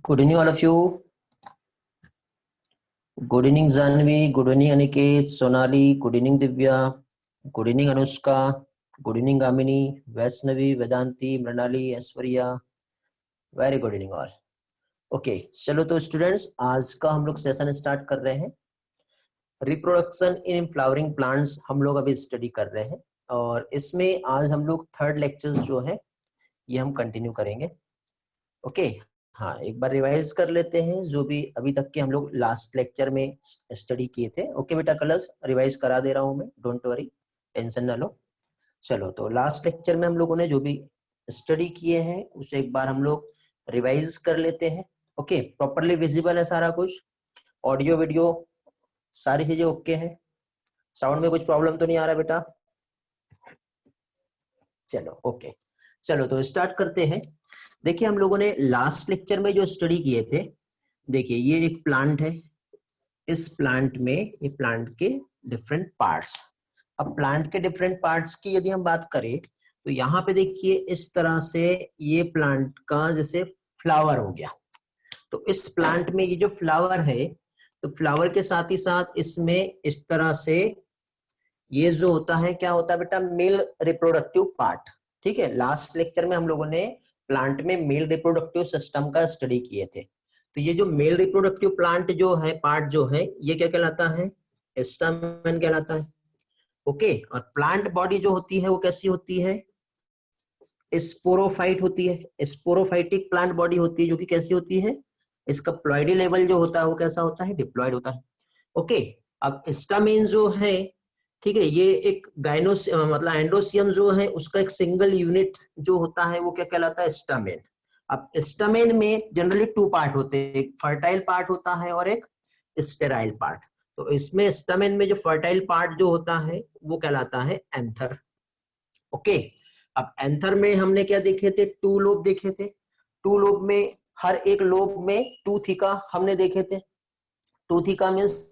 Good evening, all of you. Good evening, Zanvi. Good evening, Aniket, Sonali. Good evening, Divya. Good evening, Anushka. Good evening, Amini, Vaishnavi, Vedanti, Mrinali, Aishwarya. Very good evening, all. Okay, चलो तो students आज का हम लोग session start कर रहे हैं. Reproduction in flowering plants हम लोग अभी स्टडी कर रहे हैं और इसमें आज हम लोग थर्ड लेक्चर्स जो है ये हम कंटिन्यू करेंगे. ओके हाँ, एक बार रिवाइज कर लेते हैं जो भी अभी तक के हम लोग लास्ट लेक्चर में स्टडी किए थे. ओके बेटा, कलर्स रिवाइज करा दे रहा हूं मैं, डोंट वरी, टेंशन ना लो. चलो तो लास्ट लेक्चर में हम लोगों ने जो भी स्टडी किए हैं उसे एक बार हम लोग रिवाइज कर लेते हैं. ओके, प्रॉपरली विजिबल है सारा कुछ, ऑडियो वीडियो सारी चीजें ओके है, साउंड में कुछ प्रॉब्लम तो नहीं आ रहा बेटा? चलो ओके, चलो तो स्टार्ट करते हैं. देखिए हम लोगों ने लास्ट लेक्चर में जो स्टडी किए थे, देखिए ये एक प्लांट है, इस प्लांट में ये प्लांट के डिफरेंट पार्ट्स. अब प्लांट के डिफरेंट पार्ट्स की यदि हम बात करें तो यहाँ पे देखिए इस तरह से ये प्लांट का जैसे फ्लावर हो गया. तो इस प्लांट में ये जो फ्लावर है तो फ्लावर के साथ ही साथ इसमें इस तरह से ये जो होता है क्या होता है बेटा, मेल रिप्रोडक्टिव पार्ट. ठीक है, लास्ट लेक्चर में हम लोगों ने प्लांट में मेल रिप्रोडक्टिव सिस्टम का स्टडी किए थे. तो ये जो मेल रिप्रोडक्टिव प्लांट जो है, पार्ट जो है, ये क्या कहलाता है? स्टामेन कहलाता है. ओके, और प्लांट बॉडी जो होती है वो कैसी होती है? स्पोरोफाइट होती है. स्पोरोफाइटिक प्लांट बॉडी होती है जो कि कैसी होती है? इसका प्लॉइडी लेवल जो होता है वो कैसा होता है? डिप्लॉइड होता है. ओके, अब स्टामेन जो है, ठीक है, ये एक गाइनोस मतलब एंडोसियम जो है उसका एक सिंगल यूनिट जो होता है वो क्या कहलाता है? स्टामेन. अब स्टामेन में जनरली टू पार्ट होते हैं, एक फर्टाइल पार्ट होता है और एक स्टेराइल पार्ट. तो इसमें स्टामेन में जो फर्टाइल पार्ट जो होता है वो कहलाता है एंथर. ओके, अब एंथर में हमने क्या देखे थे? टू लोब देखे थे. टू लोब में हर एक लोब में टू थीका हमने देखे थे. टू थीका मीन्स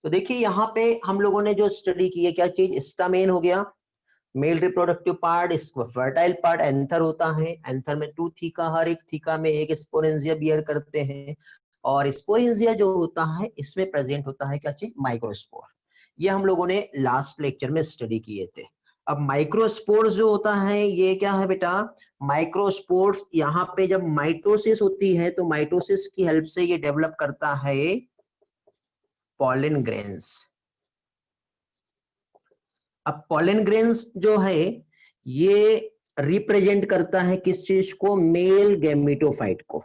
तो देखिए यहाँ पे हम लोगों ने जो स्टडी की है क्या चीज? स्टामेन हो गया, मेल रिप्रोडक्टिव पार्ट, इसको फर्टाइल पार्ट एंथर होता है. एंथर में टू थीका, हर एक थीका में एक स्पोरेंजिया बियर करते हैं. और स्पोरेंजिया जो होता है इसमें प्रेजेंट होता है क्या चीज? माइक्रोस्पोर. ये हम लोगों ने लास्ट लेक्चर में स्टडी किए थे. अब माइक्रोस्पोर्स जो होता है ये क्या है बेटा? माइक्रोस्पोर्स यहाँ पे जब माइटोसिस होती है तो माइटोसिस की हेल्प से ये डेवलप करता है पॉलन ग्रेन्स. अब पॉलन ग्रेन्स जो है ये रिप्रेजेंट करता है किस चीज को? मेल गैमेटोफाइट को.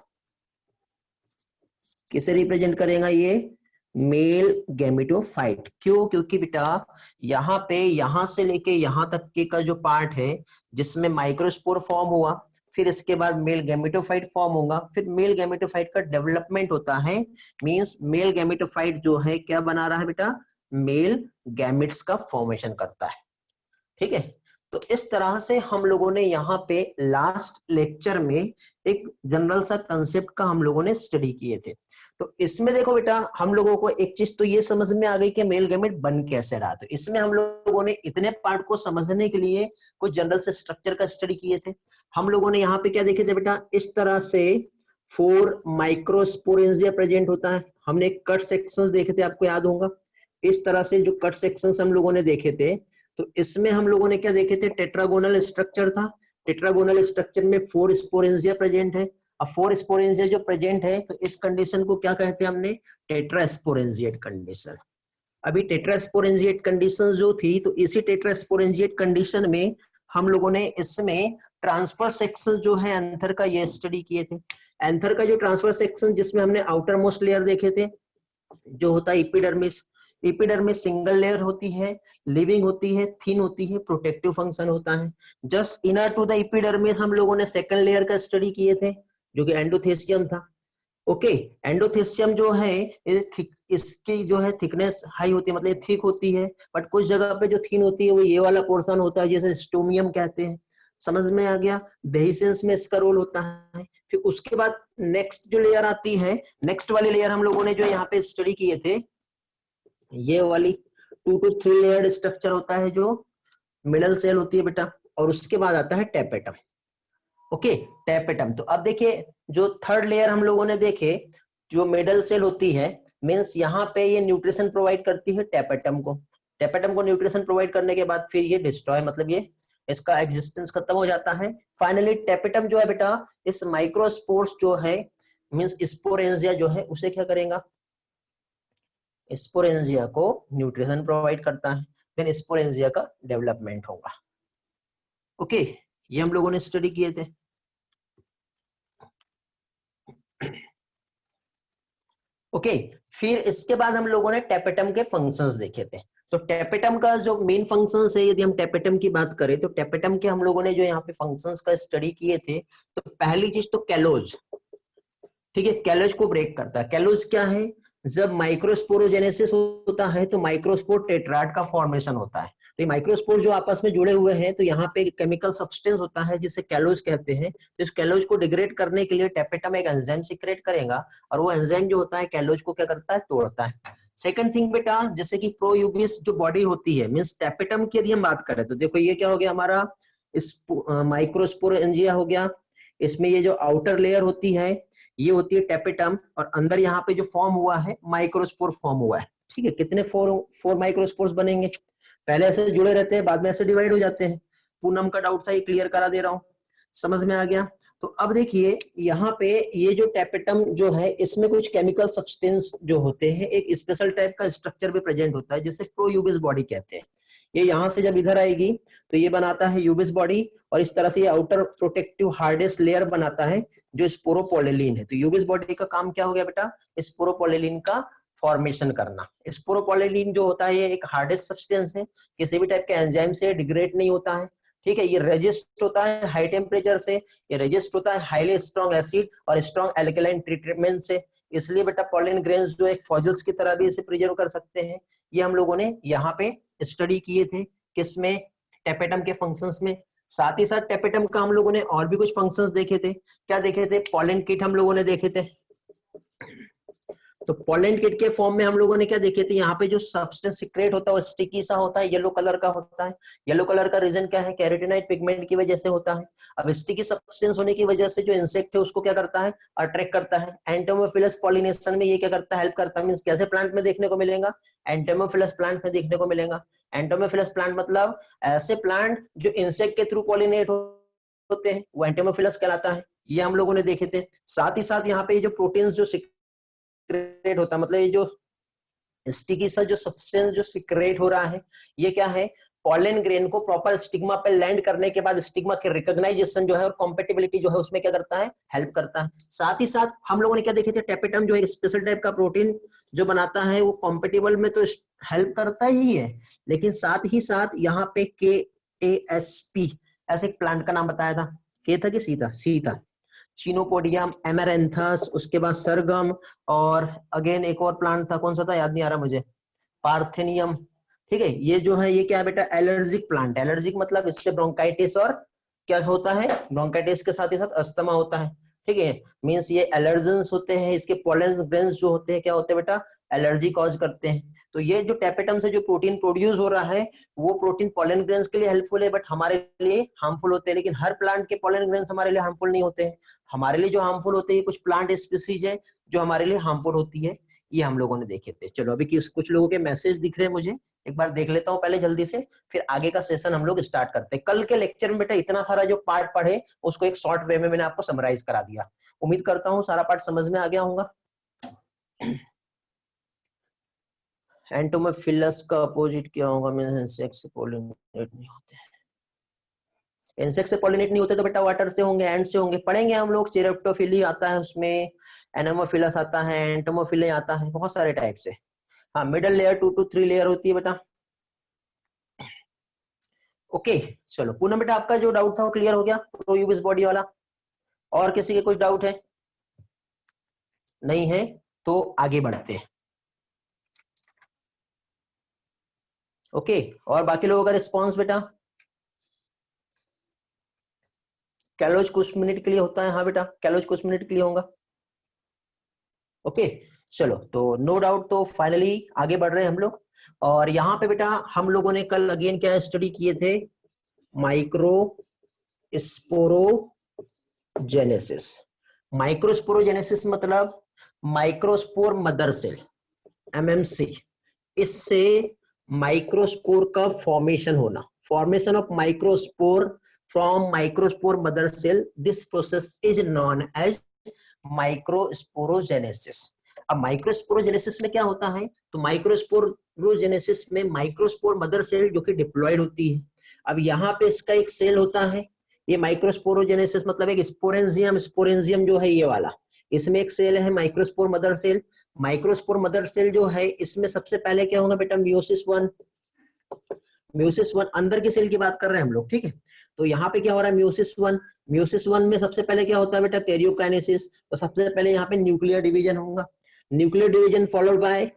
किसे रिप्रेजेंट करेगा ये? Male gametophyte. क्यों? क्योंकि बेटा यहाँ पे यहां से लेके यहां तक के का जो पार्ट है जिसमें माइक्रोस्पोर फॉर्म हुआ, फिर इसके बाद मेल गैमेटोफाइट फॉर्म होगा, फिर मेल गैमेटोफाइट का डेवलपमेंट होता है. मींस मेल गैमेटोफाइट जो है क्या बना रहा है बेटा? मेल गैमेट्स का फॉर्मेशन करता है. ठीक है, तो इस तरह से हम लोगों ने यहाँ पे लास्ट लेक्चर में एक जनरल सा कंसेप्ट का हम लोगों ने स्टडी किए थे. तो इसमें देखो बेटा हम लोगों को एक चीज तो ये समझ में आ गई कि मेल गैमेट बन कैसे रहा. तो इसमें हम लोगों ने इतने पार्ट को समझने के लिए कुछ जनरल से स्ट्रक्चर का स्टडी किए थे. हम लोगों ने यहाँ पे क्या देखे थे बेटा? इस तरह से 4 माइक्रोस्पोरेंजिया प्रेजेंट होता है. हमने कट सेक्शंस देखे थे, आपको याद होगा. इस तरह से जो कट सेक्शंस हम लोगों ने देखे थे तो इसमें हम लोगों ने क्या देखे थे? टेट्रागोनल स्ट्रक्चर था. टेट्रागोनल स्ट्रक्चर में 4 स्पोरेंजिया प्रेजेंट है. अब 4 स्पोरेंजिया जो प्रेजेंट है तो इस कंडीशन को क्या कहते हैं हमने? Tetrasporangiate condition. अभी टेट्रास्पोरेंजिएट कंडीशन जो थी तो इसी टेट्रास्पोरेंजिएट कंडीशन में हम लोगों ने इसमें ट्रांसफर सेक्शन जो है एंथर का ये स्टडी किए थे. एंथर का जो ट्रांसफर सेक्शन जिसमें हमने आउटर मोस्ट लेयर देखे थे जो होता है एपिडर्मिस. एपिडर्मिस सिंगल लेयर होती है, लिविंग होती है, थिन होती है, प्रोटेक्टिव फंक्शन होता है। Just inner to the epidermis हम लोगों ने सेकंड लेयर का स्टडी किए थे जो कि एंडोथेसियम था। ओके, एंडोथेसियम जो है इसकी जो है थिकनेस हाई होती है, मतलब थिक होती है, बट कुछ जगह पे जो थिन होती है वो ये वाला पोर्शन होता है जिसे स्टोमियम कहते हैं। समझ में आ गया, देहिसेंस में इसका रोल होता है। फिर उसके बाद नेक्स्ट जो लेयर आती है, नेक्स्ट वाली लेयर हम लोगों ने जो यहाँ पे स्टडी किए थे, ये वाली 2 to 3 लेयर्ड स्ट्रक्चर होता है जो मिडल सेल होती है बेटा, और उसके बाद आता है टेपेटम। Okay, tapetum. तो अब देखिए जो थर्ड लेयर हम लोगों ने देखे, जो मिडल सेल होती है, मींस यहाँ पे ये न्यूट्रिशन प्रोवाइड करती है टेपेटम को। टेपेटम को न्यूट्रिशन प्रोवाइड करने के बाद फिर ये डिस्ट्रॉय, मतलब ये इसका एग्जिस्टेंस खत्म हो जाता है। फाइनली टेपेटम जो है बेटा, इस माइक्रोस्पोर्स जो है, मींस स्पोरेंजिया जो है, उसे क्या करेगा, स्पोरेंजिया को न्यूट्रिशन प्रोवाइड करता है, देन स्पोरेंजिया का डेवलपमेंट होगा। ओके, ये हम लोगों ने स्टडी किए थे। ओके, फिर इसके बाद हम लोगों ने टेपेटम के फंक्शंस देखे थे। तो टेपेटम का जो मेन फंक्शंस है, यदि हम टेपेटम की बात करें तो टेपेटम के हम लोगों ने जो यहाँ पे फंक्शंस का स्टडी किए थे, तो पहली चीज तो कैलोज, ठीक है, कैलोज को ब्रेक करता है। कैलोज क्या है, जब माइक्रोस्पोरोजेनेसिस होता है तो माइक्रोस्पोर टेट्राड का फॉर्मेशन होता है। तो ये माइक्रोस्पोर जो आपस में जुड़े हुए हैं, तो यहाँ पे केमिकल सब्सटेंस होता है जिसे कैलोज कहते हैं। तो इस कैलोज को डिग्रेड करने के लिए टेपेटम एक एंजाइम सीक्रेट करेगा, और वो एंजाइम जो होता है कैलोज को क्या करता है, तोड़ता है। सेकंड थिंग बेटा, जैसे कि प्रोयूबियस जो बॉडी होती है, मींस टेपेटम की यदि हम बात करें तो देखो ये क्या हो गया हमारा, इस माइक्रोस्पोरेंजिया हो गया। इसमें ये जो आउटर लेयर होती है ये होती है टेपेटम, और अंदर यहाँ पे जो फॉर्म हुआ है माइक्रोस्पोर फॉर्म हुआ है। ठीक है, कितने फोर माइक्रोस्पोर्स बनेंगे, पहले ऐसे जुड़े रहते हैं, बाद में ऐसे डिवाइड हो जाते हैं। पूनम का डाउट था, ये क्लियर करा दे रहा हूँ, समझ में आ गया। तो अब देखिए यहाँ पे ये जो टेपेटम जो है, इसमें कुछ केमिकल सब्सटेंस जो होते हैं, एक स्पेशल टाइप का स्ट्रक्चर भी प्रेजेंट होता है जिसे प्रोयूबिस बॉडी कहते हैं। ये यहाँ से जब इधर आएगी तो ये बनाता है यूबिस बॉडी, और इस तरह से ये आउटर प्रोटेक्टिव हार्डेस्ट लेयर बनाता है जो स्पोरोपोलिलीन है। तो यूबिस बॉडी का काम क्या हो गया बेटा, स्पोरोपोलिलीन का फॉर्मेशन करना। स्पोरोपोलिलीन जो होता है ये एक हार्डेस्ट सब्सटेंस है, किसी भी टाइप के एंजाइम से डिग्रेड नहीं होता है। ठीक है, ये रेजिस्ट होता है हाई टेम्परेचर से, ये रेजिस्ट होता है हाईली स्ट्रॉन्ग एसिड और स्ट्रॉन्ग एल्कलाइन ट्रीटमेंट से। इसलिए बेटा पॉलन ग्रेन्स जो एक फॉजल्स की तरह भी इसे प्रिजर्व कर सकते हैं। ये हम लोगों ने यहाँ पे स्टडी किए थे, किसमें, टेपेटम के फंक्शंस में। साथ ही साथ टेपेटम का हम लोगों ने और भी कुछ फंक्शंस देखे थे। क्या देखे थे, पॉलन किट हम लोगों ने देखे थे। तो पॉलन किट के फॉर्म में हम लोगों ने क्या देखे थे, यहाँ पे जो सब्सटेंस सीक्रेट होता है वो स्टिकी सा होता है, येलो कलर का होता है। येलो कलर का रीजन क्या है, कैरोटीनॉइड पिगमेंट की वजह से होता है। अब स्टिकी सब्सटेंस होने की वजह से जो इंसेक्ट है उसको क्या करता है, अट्रैक्ट करता है। एंटोमोफिलस पॉलिनेशन में ये क्या करता है, हेल्प करता है। मींस कैसे प्लांट में देखने को मिलेगा, एंटोमोफिलस प्लांट में देखने को मिलेगा। एंटोमोफिलस प्लांट मतलब ऐसे प्लांट जो इंसेक्ट के थ्रू पॉलिनेट होते हैं, वो एंटोमोफिलस कहलाता है। ये हम लोगों ने देखे थे। साथ ही साथ यहाँ पे जो प्रोटीन्स जो सीक्रेट होता है, मतलब ये जो स्टिकी सा जो सब्सटेंस जो सीक्रेट हो रहा है, ये क्या है, पॉलन ग्रेन को प्रॉपर स्टिग्मा पे लैंड करने के बाद स्टिग्मा के रिकॉग्नाइजेशन जो है और कॉम्पेटिबिलिटी जो है उसमें क्या करता है, हेल्प करता है। साथ ही साथ हम लोगों ने क्या देखे थे, टेपेटम जो एक स्पेशल टाइप का प्रोटीन जो बनाता है, वो कॉम्पेटिबल में तो हेल्प करता ही है, लेकिन साथ ही साथ यहाँ पे KASP ऐसे एक प्लांट का नाम बताया था, के था कि सीता, सीता, चीनोपोडियम, एमेरेंथस, उसके बाद सरगम, और अगेन एक और प्लांट था, कौन सा था याद नहीं आ रहा मुझे, पार्थेनियम। ठीक है, ये जो है ये क्या है बेटा, एलर्जिक प्लांट। एलर्जिक मतलब इससे ब्रोंकाइटिस और क्या होता है, ब्रोंकाइटिस के साथ ही साथ अस्थमा होता है। ठीक है, मींस ये एलर्जेंस होते हैं, इसके पोलन ग्रेन्स जो होते हैं क्या होते हैं बेटा, एलर्जी कॉज करते हैं। तो ये जो टेपेटम से जो प्रोटीन प्रोड्यूस हो रहा है, वो प्रोटीन पोलन ग्रेन्स के लिए हेल्पफुल है, बट हमारे लिए हार्मफुल होते हैं। लेकिन हर प्लांट के पोलन ग्रेन्स हमारे लिए हार्मफुल नहीं होते हैं। हमारे लिए जो हार्मफुल होते हैं कुछ प्लांट स्पीसीज है जो हमारे लिए हार्मफुल होती है, ये हम लोगों ने देखे थे। चलो अभी कुछ लोगों के मैसेज दिख रहे हैं मुझे, एक बार देख लेता हूँ पहले जल्दी से, फिर आगे का सेशन हम लोग स्टार्ट करते हैं। कल के लेक्चर में बेटा इतना सारा जो पार्ट पढ़े उसको एक शॉर्ट वे में मैंने आपको समराइज करा दिया। उम्मीद करता हूँ सारा पार्ट समझ में आ गया होगा। एंटोमोफिलस का अपोजिट क्या होगा, मींस इंसेक्ट से पॉलिनेट नहीं होते। इंसेक्ट से पॉलिनेट नहीं होते तो बेटा वाटर से होंगे, एंड से होंगे, पढ़ेंगे हम लोग। चेरेप्टोफिली आता है उसमें, एनेमोफिलस आता है, एंटोमोफिले आता है, बहुत सारे टाइप से हाँ मिडल लेयर 2 to 3 लेयर होती है बेटा। ओके चलो पूनम बेटा आपका जो डाउट था वो क्लियर हो गया प्रोयूबिस बॉडी वाला। और किसी के कुछ डाउट है? नहीं है तो आगे बढ़ते हैं। ओके और बाकी लोगों का रिस्पॉन्स बेटा? कैलोज कुछ मिनट के लिए होता है, हाँ बेटा कैलोज कुछ मिनट के लिए होगा। ओके चलो तो नो डाउट, तो फाइनली आगे बढ़ रहे हैं हम लोग। और यहाँ पे बेटा हम लोगों ने कल अगेन क्या स्टडी किए थे, माइक्रो स्पोरोजेनेसिस। माइक्रोस्पोरोजेनेसिस मतलब माइक्रोस्पोर मदर सेल, एमएमसी, इससे माइक्रोस्पोर का फॉर्मेशन होना, formation of microspore from microspore mother cell, this process is known as microsporogenesis. अब माइक्रोस्पोरोजेनेसिस में क्या होता है, तो माइक्रोस्पोरोजेनेसिस में माइक्रोस्पोर मदर सेल जो कि डिप्लॉयड होती है। अब यहाँ पे इसका एक सेल होता है, ये माइक्रोस्पोरोजेनेसिस मतलब एक स्पोरेंजियम, स्पोरेंजियम जो है ये वाला, इसमें एक सेल है microspore mother cell. Microspore mother cell जो है इसमें सबसे पहले क्या होगा बेटा, म्यूसिस वन, म्यूसिस वन अंदर की सेल की बात कर रहे हैं हम लोग, ठीक है। तो यहाँ पे क्या हो रहा है, म्यूसिस वन, म्यूसिस वन में सबसे पहले क्या होता है बेटा, कैरियोकाइनेसिस। तो सबसे पहले यहाँ पे न्यूक्लियर डिवीजन होगा, nuclear division followed by,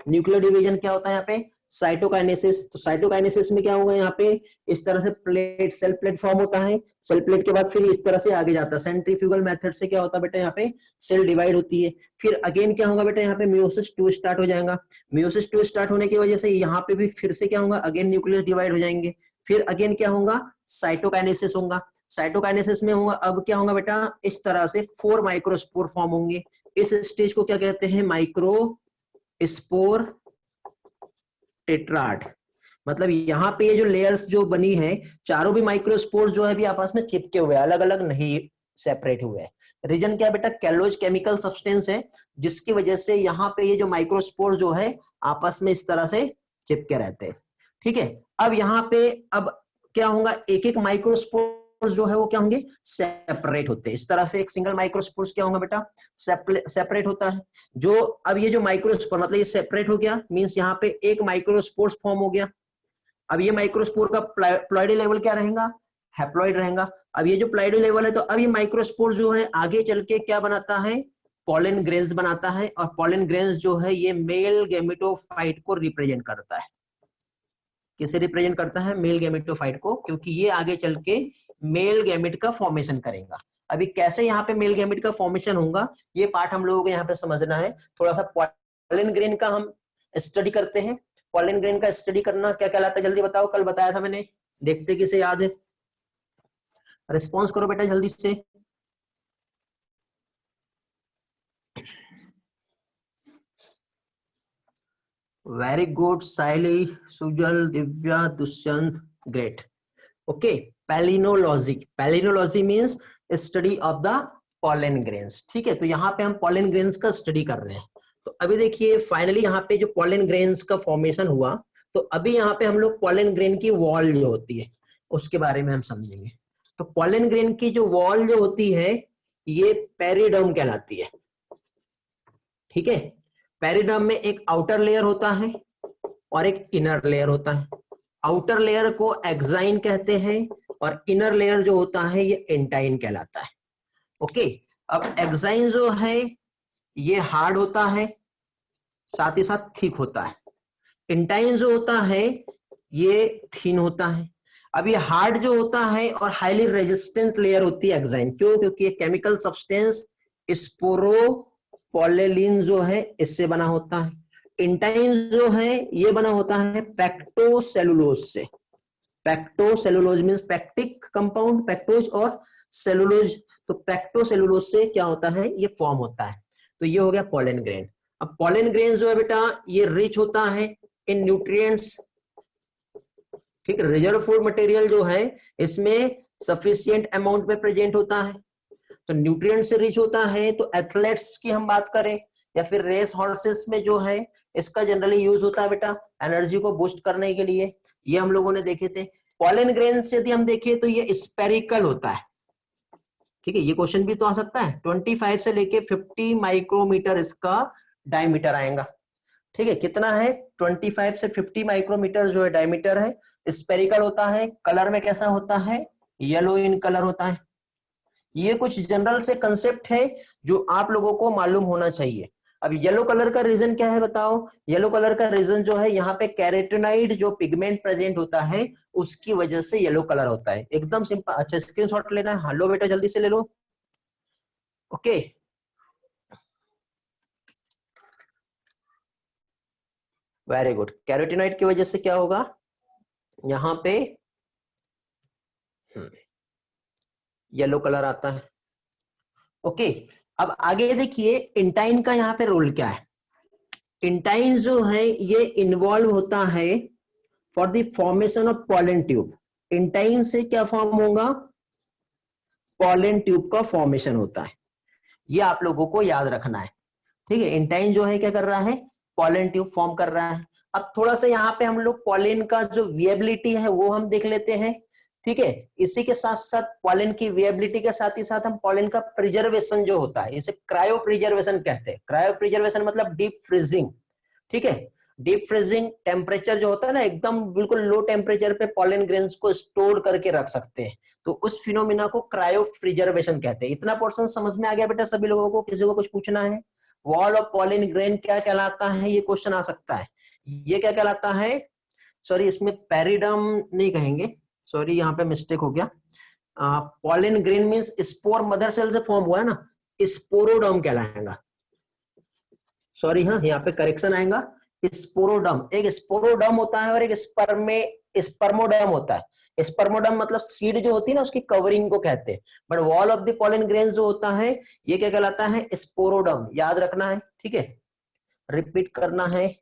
nuclear division क्या होता है यहाँ पे, साइटोकाइनेसिस। तो साइटोकाइनेसिस में क्या होगा, यहाँ पे इस तरह से प्लेट, सेल प्लेट फॉर्म होता है, सेल प्लेट के बाद फिर इस तरह से आगे जाता है, सेंट्रीफ्यूगल मेथड से क्या होता है बेटा, यहाँ पे सेल डिवाइड होती है। फिर अगेन क्या होगा बेटा, यहाँ पे म्यूसिस 2 स्टार्ट हो जाएगा, म्यूसिस 2 स्टार्ट होने की वजह से यहाँ पे भी फिर से क्या होगा, अगेन न्यूक्लियस डिवाइड हो जाएंगे। फिर अगेन क्या होगा, साइटोकाइनेसिस होगा, साइटोकाइनेसिस में होगा अब क्या होगा बेटा, इस तरह से 4 माइक्रोस्पोर फॉर्म होंगे। इस स्टेज को क्या कहते हैं, माइक्रो स्पोर टेट्राड। मतलब यहाँ पे ये जो लेयर्स जो बनी है, चारों भी माइक्रोस्पोर जो है भी आपस में चिपके हुए, अलग अलग नहीं सेपरेट हुए हैं। रीजन क्या बेटा, कैलोज केमिकल सब्सटेंस है, जिसकी वजह से यहाँ पे ये जो माइक्रोस्पोर जो है आपस में इस तरह से चिपके रहते हैं, ठीक है। अब यहाँ पे अब क्या होगा, एक एक माइक्रोस्पोर जो है वो क्या होंगे, सेपरेट होते हैं। इस तरह से एक सिंगल माइक्रोस्पोर क्या होगा बेटा, सेपरेट होता है। जो अब ये जो माइक्रोस्पोर मतलब ये सेपरेट हो गया, मींस यहाँ पे एक माइक्रोस्पोर फॉर्म हो गया। अब ये माइक्रोस्पोर का प्लॉइडी लेवल क्या रहेगा, हैप्लॉइड रहेगा। अब ये जो प्लॉइडी लेवल है, तो अब ये माइक्रोस्पोर जो है आगे चल के क्या बनाता है, पॉलन ग्रेन्स बनाता है। और पॉलन ग्रेन्स जो है ये मेल गैमेटोफाइट को रिप्रेजेंट करता है। किसे रिप्रेजेंट करता है, मेल गैमेटोफाइट को, क्योंकि ये आगे चल के मेल गैमेट का फॉर्मेशन करेगा। अभी कैसे यहाँ पे मेल गैमेट का फॉर्मेशन होगा, ये पार्ट हम लोगों को यहाँ पे समझना है। थोड़ा सा पॉलन ग्रेन का हम स्टडी करते हैं। पॉलन ग्रेन का स्टडी करना क्या कहलाता है, जल्दी बताओ, कल बताया था मैंने, देखते किसे याद है, रिस्पॉन्स करो बेटा जल्दी से। Very good, Saili, Sujal, Divya, Dushyant, great. Okay, palynology, palynology means study of the pollen grains, ठीक है। तो यहाँ पे हम पॉलन ग्रेन्स का स्टडी कर रहे हैं। तो अभी देखिए फाइनली यहाँ पे जो पॉलन ग्रेन्स का फॉर्मेशन हुआ, तो अभी यहाँ पे हम लोग पॉलन ग्रेन की वॉल जो होती है उसके बारे में हम समझेंगे। तो पॉलन ग्रेन की जो वॉल जो होती है ये पेरिडर्म कहलाती है, ठीक है। पेरिडर्म में एक आउटर लेयर होता है और एक इनर लेयर होता है। आउटर लेयर को एक्साइन कहते हैं और इनर लेयर जो होता है ये एंटाइन कहलाता है। ओके, अब एक्साइन जो है ये हार्ड होता है, साथ ही साथ थिक होता है। एंटाइन जो होता है ये थिन होता है। अब ये हार्ड जो होता है और हाईली रेजिस्टेंट लेयर होती है एक्साइन, क्यों, क्योंकि ये केमिकल सब्सटेंस स्पोरोपोलेलिन जो है इससे बना होता है। इंटाइन जो है ये बना होता है पेक्टोसेलुलोज से। पेक्टोसेलुलोज मींस पेक्टिक कंपाउंड, पेक्टोज और सेलुलोज, तो पेक्टोसेलुलोज से क्या होता है, ये फॉर्म होता है। तो ये हो गया पॉलन ग्रेन। अब पॉलन ग्रेन जो है बेटा ये रिच होता है इन न्यूट्रिएंट्स, ठीक है। रिजर्व फूड मटेरियल जो है इसमें सफिशिएंट अमाउंट में प्रेजेंट होता है, तो न्यूट्रिएंट से रिच होता है। तो एथलेट्स की हम बात करें या फिर रेस हॉर्सेस में जो है इसका जनरली यूज होता है बेटा एनर्जी को बूस्ट करने के लिए, ये हम लोगों ने देखे थे। पॉलन ग्रेन से यदि हम देखें तो ये स्पेरिकल होता है, ठीक है। ये क्वेश्चन भी तो आ सकता है, 25 से लेके 50 माइक्रोमीटर इसका डायमीटर आएगा। ठीक है, कितना है 25 से 50 माइक्रोमीटर जो है डायमीटर है, स्पेरिकल होता है, कलर में कैसा होता है, येलो इन कलर होता है। ये कुछ जनरल से कंसेप्ट है जो आप लोगों को मालूम होना चाहिए। अब येलो कलर का रीजन क्या है बताओ? येलो कलर का रीजन जो है यहाँ पे कैरोटीनॉइड जो पिगमेंट प्रेजेंट होता है उसकी वजह से येलो कलर होता है, एकदम सिंपल। अच्छा स्क्रीनशॉट लेना है, हाँ लो बेटा जल्दी से ले लो। ओके वेरी गुड, कैरोटीनॉइड की वजह से क्या होगा यहाँ पे येलो कलर आता है। ओके अब आगे देखिए इंटाइन का यहाँ पे रोल क्या है। इंटाइन जो है ये इन्वॉल्व होता है for the formation of pollen tube. Intine से क्या फॉर्म होगा, पॉलन ट्यूब का फॉर्मेशन होता है, ये आप लोगों को याद रखना है। ठीक है, इंटाइन जो है क्या कर रहा है, पॉलन ट्यूब फॉर्म कर रहा है। अब थोड़ा सा यहाँ पे हम लोग पॉलन का जो विएबिलिटी है वो हम देख लेते हैं। ठीक है, इसी के साथ साथ पॉलन की विएबिलिटी के साथ ही साथ हम पॉलन का प्रिजर्वेशन जो होता है, इसे क्रायो प्रिजर्वेशन कहते हैं। क्रायो प्रिजर्वेशन मतलब डीप फ्रीजिंग। ठीक है, डीप फ्रीजिंग टेम्परेचर जो होता है ना, एकदम बिल्कुल लो टेम्परेचर पे पॉलन ग्रेन्स को स्टोर करके रख सकते हैं, तो उस फिनोमिना को क्रायो प्रिजर्वेशन कहते हैं। इतना पोर्शन समझ में आ गया बेटा सभी लोगों को? किसी को कुछ पूछना है? वॉल ऑफ पॉलन ग्रेन क्या कहलाता है, ये क्वेश्चन आ सकता है। ये क्या कहलाता है, सॉरी इसमें पेरिडम नहीं कहेंगे, सॉरी यहाँ पे मिस्टेक हो गया। Pollen grain means spore mother cell से फॉर्म हुआ है ना, स्पोरोडर्म कहलाएगा। सॉरी हाँ यहाँ पे करेक्शन आएगा, स्पोरोडर्म। एक स्पोरोडर्म होता है और एक स्पर्मोडर्म होता है। स्पर्मोडर्म मतलब सीड जो होती है ना उसकी कवरिंग को कहते हैं, but wall of the pollen grain जो होता है ये क्या कहलाता है, स्पोरोडर्म। याद रखना है, ठीक है, रिपीट करना है।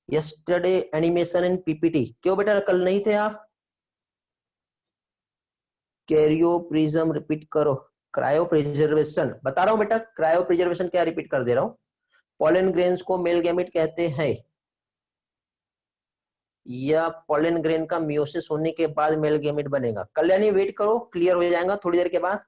यस्टरडे एनिमेशन एंड पीपीटी, क्यों बेटा कल नहीं थे आप? कैरियो प्रिज्म रिपीट करो। क्रायो प्रिजर्वेशन बता रहा हूं बेटा, क्रायो प्रिजर्वेशन क्या रिपीट कर दे रहा हूं। पॉलन ग्रेन्स को मेल गैमेट कहते हैं, या पॉलन ग्रेन का मियोसिस होने के बाद मेल गैमेट बनेगा। कल्याणी वेट करो, क्लियर हो जाएगा थोड़ी देर के बाद।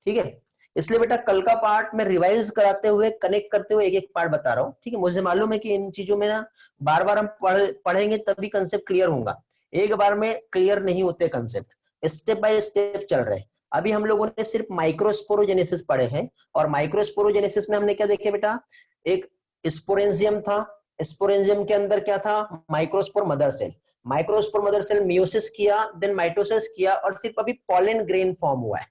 ठीक है, इसलिए बेटा कल का पार्ट में रिवाइज कराते हुए कनेक्ट करते हुए एक एक पार्ट बता रहा हूँ। ठीक है, मुझे मालूम है कि इन चीजों में ना बार बार हम पढ़ेंगे तभी कंसेप्ट क्लियर होगा, एक बार में क्लियर नहीं होते कंसेप्ट, स्टेप बाय स्टेप चल रहे हैं। अभी हम लोगों ने सिर्फ माइक्रोस्पोरोजेनेसिस पढ़े हैं, और माइक्रोस्पोरोजेनेसिस में हमने क्या देखे बेटा, एक स्पोरेंजियम था, स्पोरेंजियम के अंदर क्या था, microspore mother cell. Microspore mother cell meiosis किया, देन माइटोसिस किया, और सिर्फ अभी पॉलन ग्रेन फॉर्म हुआ है।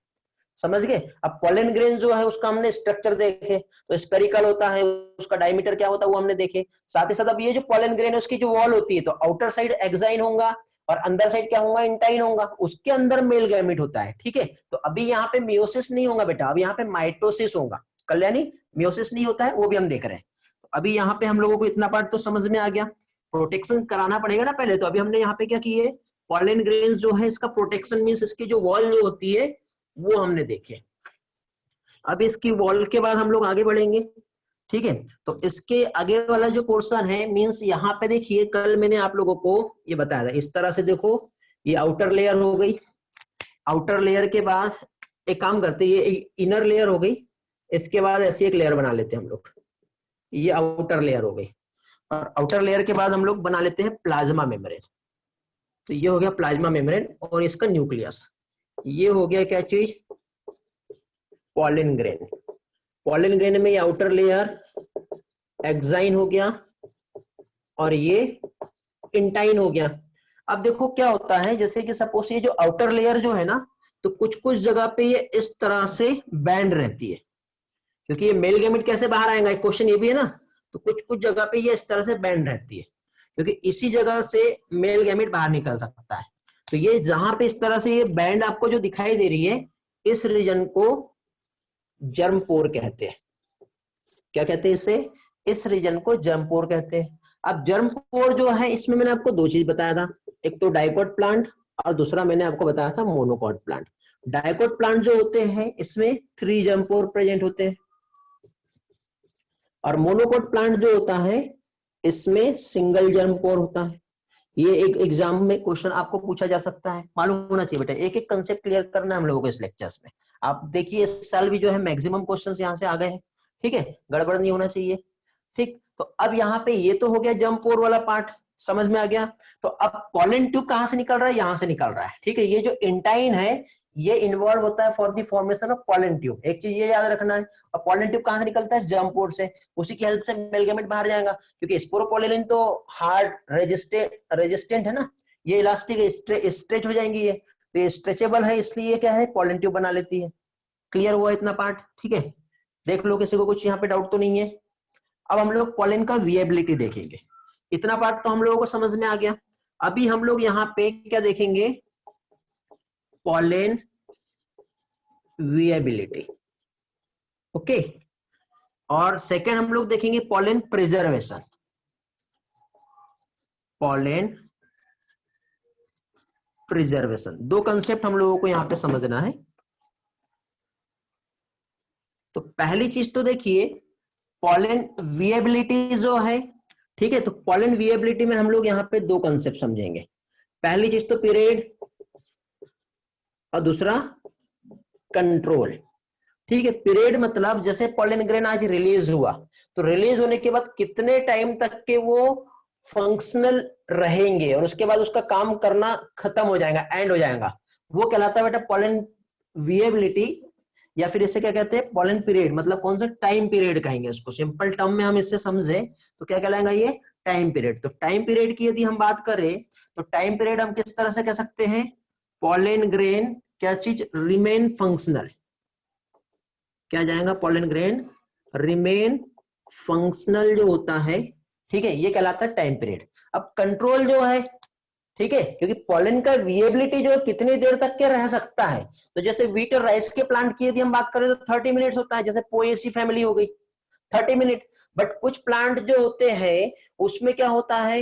समझ गए? अब पॉलन ग्रेन जो है उसका हमने स्ट्रक्चर देखे, तो स्पेरिकल होता है, उसका डायमीटर क्या होता है वो हमने देखे। साथ ही साथ अब ये जो पॉलन ग्रेन है उसकी जो वॉल होती है, तो आउटर साइड एक्साइन होगा और अंदर साइड क्या होगा, इंटाइन होगा, उसके अंदर मेल गैमेट होता है। ठीक है, तो अभी यहाँ पे मियोसिस नहीं होगा बेटा, अभी यहाँ पे माइटोसिस होगा। कल्याणी मियोसिस नहीं होता है, वो भी हम देख रहे हैं। तो अभी यहाँ पे हम लोगों को इतना पार्ट तो समझ में आ गया, प्रोटेक्शन कराना पड़ेगा ना पहले। तो अभी हमने यहाँ पे क्या किए, पॉलन ग्रेन जो है इसका प्रोटेक्शन मींस इसकी जो वॉल जो होती है वो हमने देखे। अब इसकी वॉल के बाद हम लोग आगे बढ़ेंगे। ठीक है, तो इसके आगे वाला जो पोर्शन है मींस यहाँ पे देखिए, कल मैंने आप लोगों को ये बताया था, इस तरह से देखो, ये आउटर लेयर हो गई। आउटर लेयर के बाद एक काम करते हैं, ये इनर लेयर हो गई, इसके बाद ऐसी एक लेयर बना लेते हैं हम लोग, ये आउटर लेयर हो गई। और आउटर लेयर के बाद हम लोग बना लेते हैं प्लाज्मा मेम्ब्रेन। तो ये हो गया प्लाज्मा मेम्ब्रेन और इसका न्यूक्लियस। ये हो गया क्या चीज, पॉलन ग्रेन। पॉलन ग्रेन में ये आउटर लेयर एक्साइन हो गया और ये इंटाइन हो गया। अब देखो क्या होता है, जैसे कि सपोज ये जो आउटर लेयर जो है ना, तो कुछ कुछ जगह पे ये इस तरह से बैंड रहती है, क्योंकि ये मेल गैमेट कैसे बाहर आएगा, एक क्वेश्चन ये भी है ना। तो कुछ कुछ जगह पे ये इस तरह से बैंड रहती है, क्योंकि इसी जगह से मेल गैमेट बाहर निकल सकता है। तो ये जहां पे इस तरह से ये बैंड आपको जो दिखाई दे रही है, इस रीजन को जर्म पोर कहते हैं। क्या कहते हैं इसे, इस रीजन को जर्म पोर कहते हैं। अब जर्म पोर जो है इसमें मैंने आपको दो चीज बताया था, एक तो डाइकोट प्लांट और दूसरा मैंने आपको बताया था मोनोकोट प्लांट। डाइकोट प्लांट जो होते हैं इसमें 3 जर्म पोर प्रेजेंट होते हैं, और मोनोकोट प्लांट जो होता है इसमें सिंगल जर्म पोर होता है। ये एक एग्जाम में क्वेश्चन आपको पूछा जा सकता है, मालूम होना चाहिए बेटा, एक एक कंसेप्ट क्लियर करना है हम लोगों को इस लेक्चर्स में। आप देखिए इस साल भी जो है मैक्सिमम क्वेश्चंस यहाँ से आ गए हैं। ठीक है, गड़बड़ नहीं होना चाहिए। ठीक, तो अब यहाँ पे ये तो हो गया जर्म पोर वाला पार्ट, समझ में आ गया। तो अब पॉलन ट्यूब कहां से निकल रहा है, यहां से निकल रहा है, ठीक है। ये जो इंटाइन है ये इन्वॉल्व होता है for the formation of pollen tube, एक चीज ये याद रखना है। और पॉलन ट्यूब कहां से निकलता है, जर्म पोर से, उसी की हेल्प से मेल गैमेट बाहर जाएगा, क्योंकि स्पोरोपोलिन तो हार्ड रेजिस्टेंट है ना, ये इलास्टिक स्ट्रेच हो जाएंगी, ये तो ये स्ट्रेचेबल है, इसलिए क्या है पॉलन ट्यूब बना लेती है। क्लियर हुआ इतना पार्ट, ठीक है। देख लो किसी को कुछ यहाँ पे डाउट तो नहीं है। अब हम लोग पॉलन का विएबिलिटी देखेंगे, इतना पार्ट तो हम लोगों को समझ में आ गया। अभी हम लोग यहाँ पे क्या देखेंगे, पॉलन विएबिलिटी, ओके। और सेकंड हम लोग देखेंगे पॉलन प्रिजर्वेशन, पॉलन प्रिजर्वेशन, दो कंसेप्ट हम लोगों को यहां पे समझना है। तो पहली चीज तो देखिए पॉलन विएबिलिटी जो है, ठीक है। तो पॉलन विएबिलिटी में हम लोग यहाँ पे दो कंसेप्ट समझेंगे। पहली चीज तो पीरियड और दूसरा कंट्रोल, ठीक है। पीरियड मतलब जैसे पॉलन ग्रेन आज रिलीज हुआ, तो रिलीज होने के बाद कितने टाइम तक के वो फंक्शनल रहेंगे और उसके बाद उसका काम करना खत्म हो जाएगा, एंड हो जाएगा, वो कहलाता है बेटा पॉलन विएबिलिटी, या फिर इसे क्या कहते हैं पॉलन पीरियड, मतलब कौन सा टाइम पीरियड कहेंगे इसको, सिंपल टर्म में हम इससे समझे तो क्या कहलाएगा ये टाइम पीरियड। तो टाइम पीरियड की यदि हम बात करें तो टाइम पीरियड हम किस तरह से कह सकते हैं, पॉलन ग्रेन क्या चीज रिमेन फंक्शनल, क्या जाएगा पॉलन ग्रेन रिमेन फंक्शनल जो होता है, ठीक है, ये कहलाता है टाइम पीरियड। अब कंट्रोल जो है, ठीक है, क्योंकि पॉलन का विएबिलिटी जो है कितनी देर तक के रह सकता है, तो जैसे व्हीट और राइस के प्लांट की यदि हम बात करें तो 30 मिनट्स होता है, जैसे पोएसी फैमिली हो गई 30 मिनट। बट कुछ प्लांट जो होते हैं उसमें क्या होता है,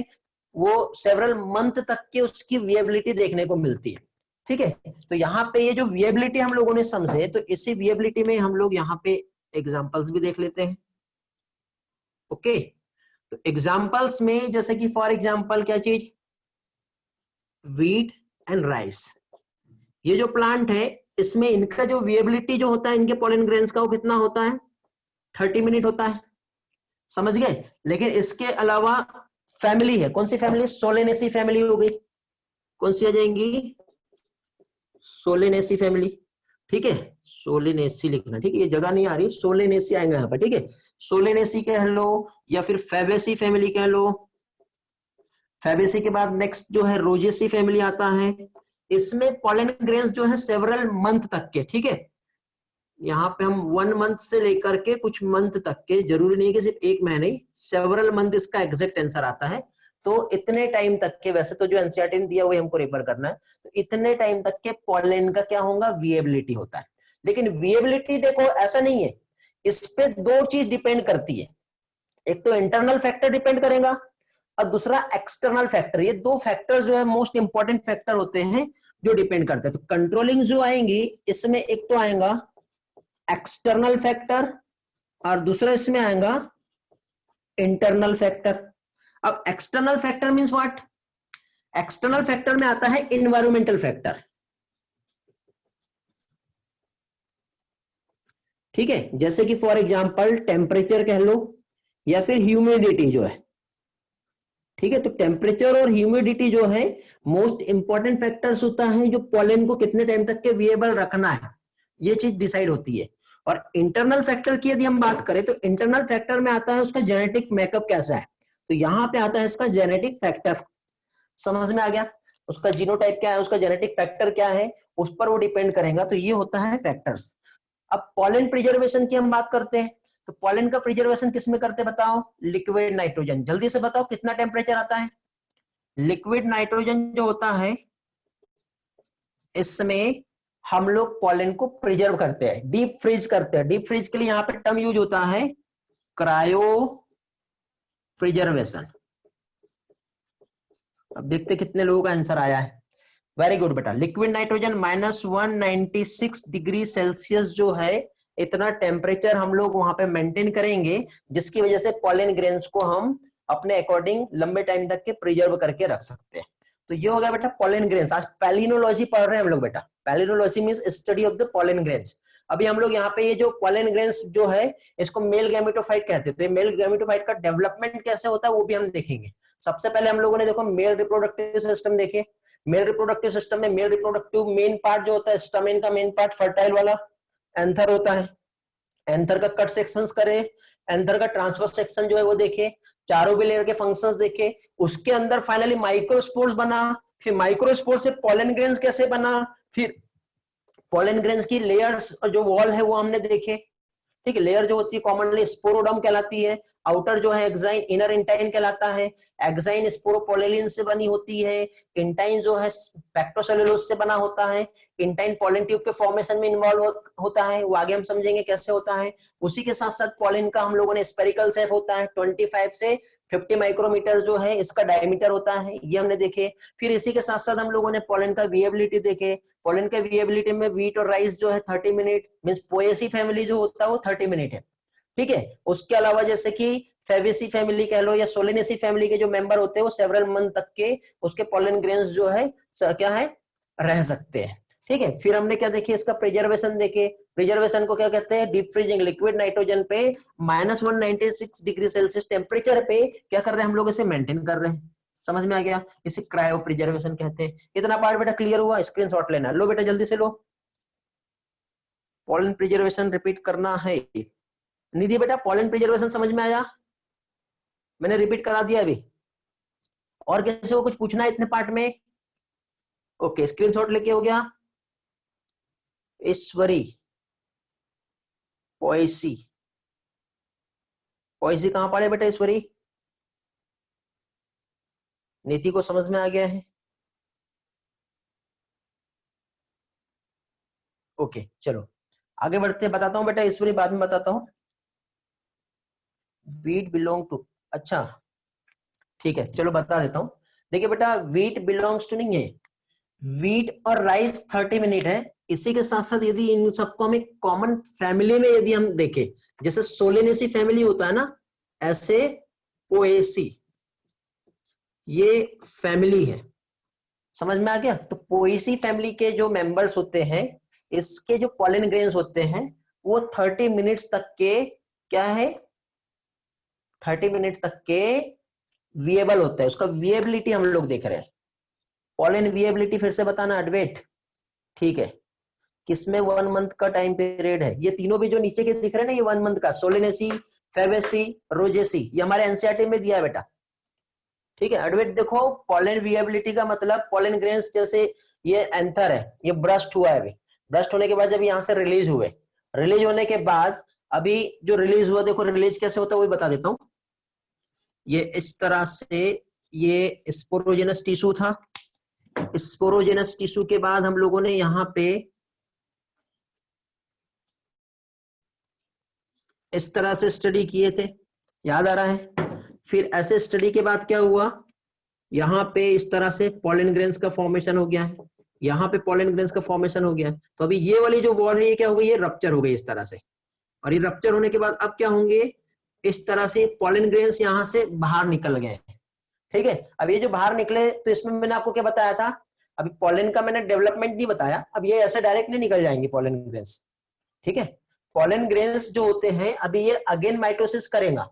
वो सेवरल मंथ तक की उसकी विएबिलिटी देखने को मिलती है, ठीक है। तो यहाँ पे ये जो विएबिलिटी हम लोगों ने समझे, तो इसी विएबिलिटी में हम लोग यहाँ पे एग्जांपल्स भी देख लेते हैं, ओके। तो एग्जांपल्स में जैसे कि फॉर एग्जांपल क्या चीज, व्हीट एंड राइस, ये जो प्लांट है इसमें इनका जो विएबिलिटी जो होता है इनके पॉलन ग्रेन्स का वो कितना होता है, 30 मिनट होता है, समझ गए। लेकिन इसके अलावा फैमिली है, कौन सी फैमिली, सोलेनेसी फैमिली हो गई, कौन सी आ जाएंगी, सोलेनेसी फैमिली, ठीक है, सोलेनेसी लिखना, ठीक है, ये जगह नहीं आ रही, सोलेनेसी आएंगे यहाँ पर, ठीक है। सोलेनेसी कह लो या फिर फैबेसी फैमिली कह लो। फैबेसी के बाद नेक्स्ट जो है रोजेसी फैमिली आता है, इसमें पॉलन ग्रेन्स जो है सेवरल मंथ तक के, ठीक है। यहाँ पे हम 1 मंथ से लेकर के कुछ मंथ तक के, जरूरी नहीं कि सिर्फ एक महीने ही, सेवरल मंथ इसका एग्जैक्ट आंसर आता है। तो इतने टाइम तक के, वैसे तो जो एनसीईआरटी ने दिया वही हमको रेफर करना है, तो इतने टाइम तक के पॉलन का क्या होगा, विएबिलिटी होता है। लेकिन विएबिलिटी देखो ऐसा नहीं है, इस पे दो चीज डिपेंड करती है, एक तो इंटरनल फैक्टर डिपेंड करेगा और दूसरा एक्सटर्नल फैक्टर। ये दो फैक्टर जो है मोस्ट इंपॉर्टेंट फैक्टर होते हैं जो डिपेंड करते हैं। तो कंट्रोलिंग जो आएंगी इसमें एक तो आएगा एक्सटर्नल फैक्टर और दूसरा इसमें आएगा इंटरनल फैक्टर। अब external factor means what, external factor में आता है इन्वायरमेंटल फैक्टर, ठीक है, जैसे कि फॉर एग्जांपल टेम्परेचर कह लो या फिर ह्यूमिडिटी जो है, ठीक है। तो टेम्परेचर और ह्यूमिडिटी जो है मोस्ट इंपॉर्टेंट फैक्टर्स होता है जो पॉलन को कितने टाइम तक के विएबल रखना है, ये चीज डिसाइड होती है। और इंटरनल फैक्टर की यदि हम बात करें तो इंटरनल फैक्टर में आता है उसका जेनेटिक मेकअप कैसा है, तो यहां पे आता है इसका जेनेटिक फैक्टर, समझ में आ गया, उसका जीनोटाइप क्या है, उसका जेनेटिक फैक्टर क्या है, उस पर वो डिपेंड करेगा। तो ये होता है फैक्टर्स। अब पॉलन प्रिजर्वेशन की हम बात करते हैं, तो पॉलन का प्रिजर्वेशन किस में करते बताओ, लिक्विड नाइट्रोजन, जल्दी से बताओ कितना टेम्परेचर आता है, लिक्विड नाइट्रोजन जो होता है इसमें हम लोग पॉलन को प्रिजर्व करते हैं, डीप फ्रीज करते हैं। डीप फ्रीज के लिए यहां पे टर्म यूज होता है क्रायो प्रिजर्वेशन। अब देखते कितने लोगों का आंसर आया है, वेरी गुड बेटा। लिक्विड नाइट्रोजन -196 डिग्री सेल्सियस जो है इतना टेम्परेचर हम लोग वहां पे मेंटेन करेंगे, जिसकी वजह से पॉलन ग्रेन्स को हम अपने अकॉर्डिंग लंबे टाइम तक के प्रिजर्व करके रख सकते हैं। तो ये हो गया बेटा पॉलन ग्रेन्स। आज पैलिनोलॉजी पढ़ रहे हैं हम लोग बेटा, palynology means study of the pollen grains. अभी हम लोग यहाँ पे ये जो पॉलन ग्रेन्स जो है इसको मेल गैमेटोफाइट कहते हैं, तो ये मेल गैमेटोफाइट का डेवलपमेंट कैसे होता है वो भी हम देखेंगे। सबसे पहले हम लोगों ने देखो मेल रिप्रोडक्टिव सिस्टम देखे। मेल रिप्रोडक्टिव सिस्टम में मेल रिप्रोडक्टिव मेन पार्ट जो होता है स्टमेन का मेन पार्ट फर्टाइल वाला एंथर होता है। एंथर का कट सेक्शंस करे, एंथर का ट्रांसवर्स सेक्शन जो है वो देखे, चारों भी लेयर के फंक्शंस देखे, उसके अंदर फाइनली माइक्रोस्पोर्स बना, फिर माइक्रोस्पोर से पॉलन ग्रेन्स कैसे बना, फिर पॉलन ग्रेन्स की लेयर्स जो वॉल है वो हमने देखे। ठीक है, लेयर जो होती है कॉमनली स्पोरोडम कहलाती है, आउटर जो है एक्साइन, इनर इंटाइन कहलाता है। एक्साइन स्पोरोपोलेलिन से बनी होती है, इंटाइन जो है पेक्टोसेलुलोज से बना होता है। इंटाइन पॉलन ट्यूब के फॉर्मेशन में इन्वॉल्व होता है, वो आगे हम समझेंगे कैसे होता है। उसी के साथ साथ पॉलन का हम लोगों ने स्पेरिकल शेप होता है, 25 से 50 माइक्रोमीटर जो है इसका डायमीटर होता है, ये हमने देखे। फिर इसी के साथ साथ हम लोगों ने पॉलन का विएबिलिटी देखे। पॉलन के विएबिलिटी में व्हीट और राइस जो है 30 मिनट, मींस पोएसी फैमिली जो होता है वो 30 मिनट है। ठीक है, उसके अलावा जैसे कि फेबेसी फैमिली कह लो या सोलेनेसी फैमिली के जो मेंबर होते हैं वो सेवरल मंथ तक के उसके पॉलन ग्रेन्स जो है क्या है रह सकते हैं। ठीक है, फिर हमने क्या देखे इसका प्रिजर्वेशन देखे। प्रिजर्वेशन को क्या कहते हैं, डीप फ्रीजिंग लिक्विड नाइट्रोजन पे -196 डिग्री सेल्सियस टेम्परेचर पे क्या कर रहे हैं हम लोग, इसे मेंटेन कर रहे हैं। समझ में आ गया, इसे क्रायो प्रिजर्वेशन कहते हैं। इतना पार्ट बेटा क्लियर हुआ, स्क्रीनशॉट लेना। लो बेटा जल्दी से लो, पॉलन प्रिजर्वेशन रिपीट करना है। निधि बेटा पॉलन प्रिजर्वेशन समझ में आया, मैंने रिपीट करा दिया अभी। और किसी को कुछ पूछना है इतने पार्ट में? ओके, स्क्रीनशॉट लेके हो गया। ईश्वरी पोएसी, पोएसी कहां पढ़े बेटा ईश्वरी? नीति को समझ में आ गया है? ओके चलो आगे बढ़ते, बताता हूं बेटा ईश्वरी, बाद में बताता हूं। वीट बिलोंग टू, अच्छा ठीक है चलो बता देता हूं। देखिए बेटा वीट बिलोंग्स टू नहीं है, वीट और राइस 30 मिनट है। इसी के साथ साथ यदि इन सबको हम एक कॉमन फैमिली में यदि हम देखें, जैसे सोलेनेसी फैमिली होता है ना, ऐसे पोएसी ये फैमिली है। समझ में आ गया? तो पोएसी फैमिली के जो मेंबर्स होते हैं, इसके जो पॉलन ग्रेन्स होते हैं वो 30 मिनट्स तक के क्या है, 30 मिनट तक के विएबल होता है। उसका विएबिलिटी हम लोग देख रहे हैं। पॉलन विएबिलिटी फिर से बताना एडवेट, ठीक है, किसमें 1 मंथ का टाइम पीरियड है। ये तीनों भी जो नीचे के दिख रहे हैं ना, ये 1 मंथ का, सोलेनेसी, फेबेसी, रोजेसी, ये हमारे एनसीईआरटी में दिया है बेटा। ठीक है, एडवेट देखो, पॉलन विएबिलिटी का मतलब पॉलन ग्रेन्स जैसे ये एंथर है, ये ब्रस्ट हुआ है, अभी ब्रस्ट होने के बाद जब यहाँ से रिलीज हुए, रिलीज होने के बाद अभी जो रिलीज हुआ, देखो रिलीज कैसे होता है वो बता देता हूं। ये इस तरह से ये स्पोरोजेनस टिश्यू था। स्पोरोजेनस टिश्यू के बाद हम लोगों ने यहाँ पे इस तरह से स्टडी किए थे, याद आ रहा है? फिर ऐसे स्टडी के बाद क्या हुआ, यहाँ पे इस तरह से पॉलन ग्रेन्स का फॉर्मेशन हो गया है, यहाँ पे पॉलन ग्रेन्स का फॉर्मेशन हो गया है। तो अभी ये वाली जो वॉल है ये क्या हो गई, ये रप्चर हो गई इस तरह से। और ये रप्चर होने के बाद अब क्या होंगे, इस तरह से पॉलन ग्रेन्स यहाँ से बाहर निकल गए। ठीक है, अब ये जो बाहर निकले तो इसमें मैंने आपको क्या बताया था, अभी पॉलन का मैंने डेवलपमेंट नहीं बताया। अब ये ऐसे डायरेक्ट नहीं निकल जाएंगे पॉलन ग्रेन्स। ठीक है, पॉलन ग्रेन्स जो होते हैं अभी ये अगेन माइटोसिस करेगा।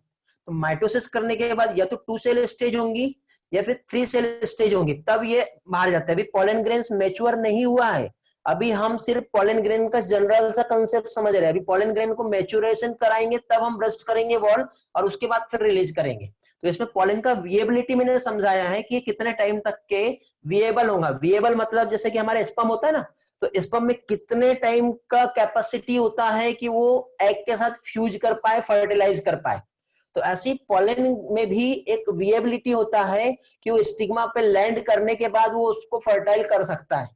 तो माइटोसिस करने के बाद या तो 2 सेल स्टेज होंगी या फिर 3 सेल स्टेज होंगी, तब ये बाहर जाता है। अभी पॉलन ग्रेन्स मैच्योर नहीं हुआ है, अभी हम सिर्फ पॉलन ग्रेन का जनरल सा कंसेप्ट समझ रहे हैं। अभी पॉलन ग्रेन को मैच्योरेशन कराएंगे तब हम ब्रस्ट करेंगे वॉल, और उसके बाद फिर रिलीज करेंगे। तो इसमें पॉलन का विएबिलिटी मैंने समझाया है कि कितने टाइम तक के विएबल होगा। विएबल मतलब जैसे कि हमारे स्पर्म होता है ना, तो स्पर्म में कितने टाइम का कैपेसिटी होता है कि वो एग के साथ फ्यूज कर पाए, फर्टिलाइज कर पाए। तो ऐसी पॉलन में भी एक विएबिलिटी होता है कि वो स्टिग्मा पे लैंड करने के बाद वो उसको फर्टाइल कर सकता है।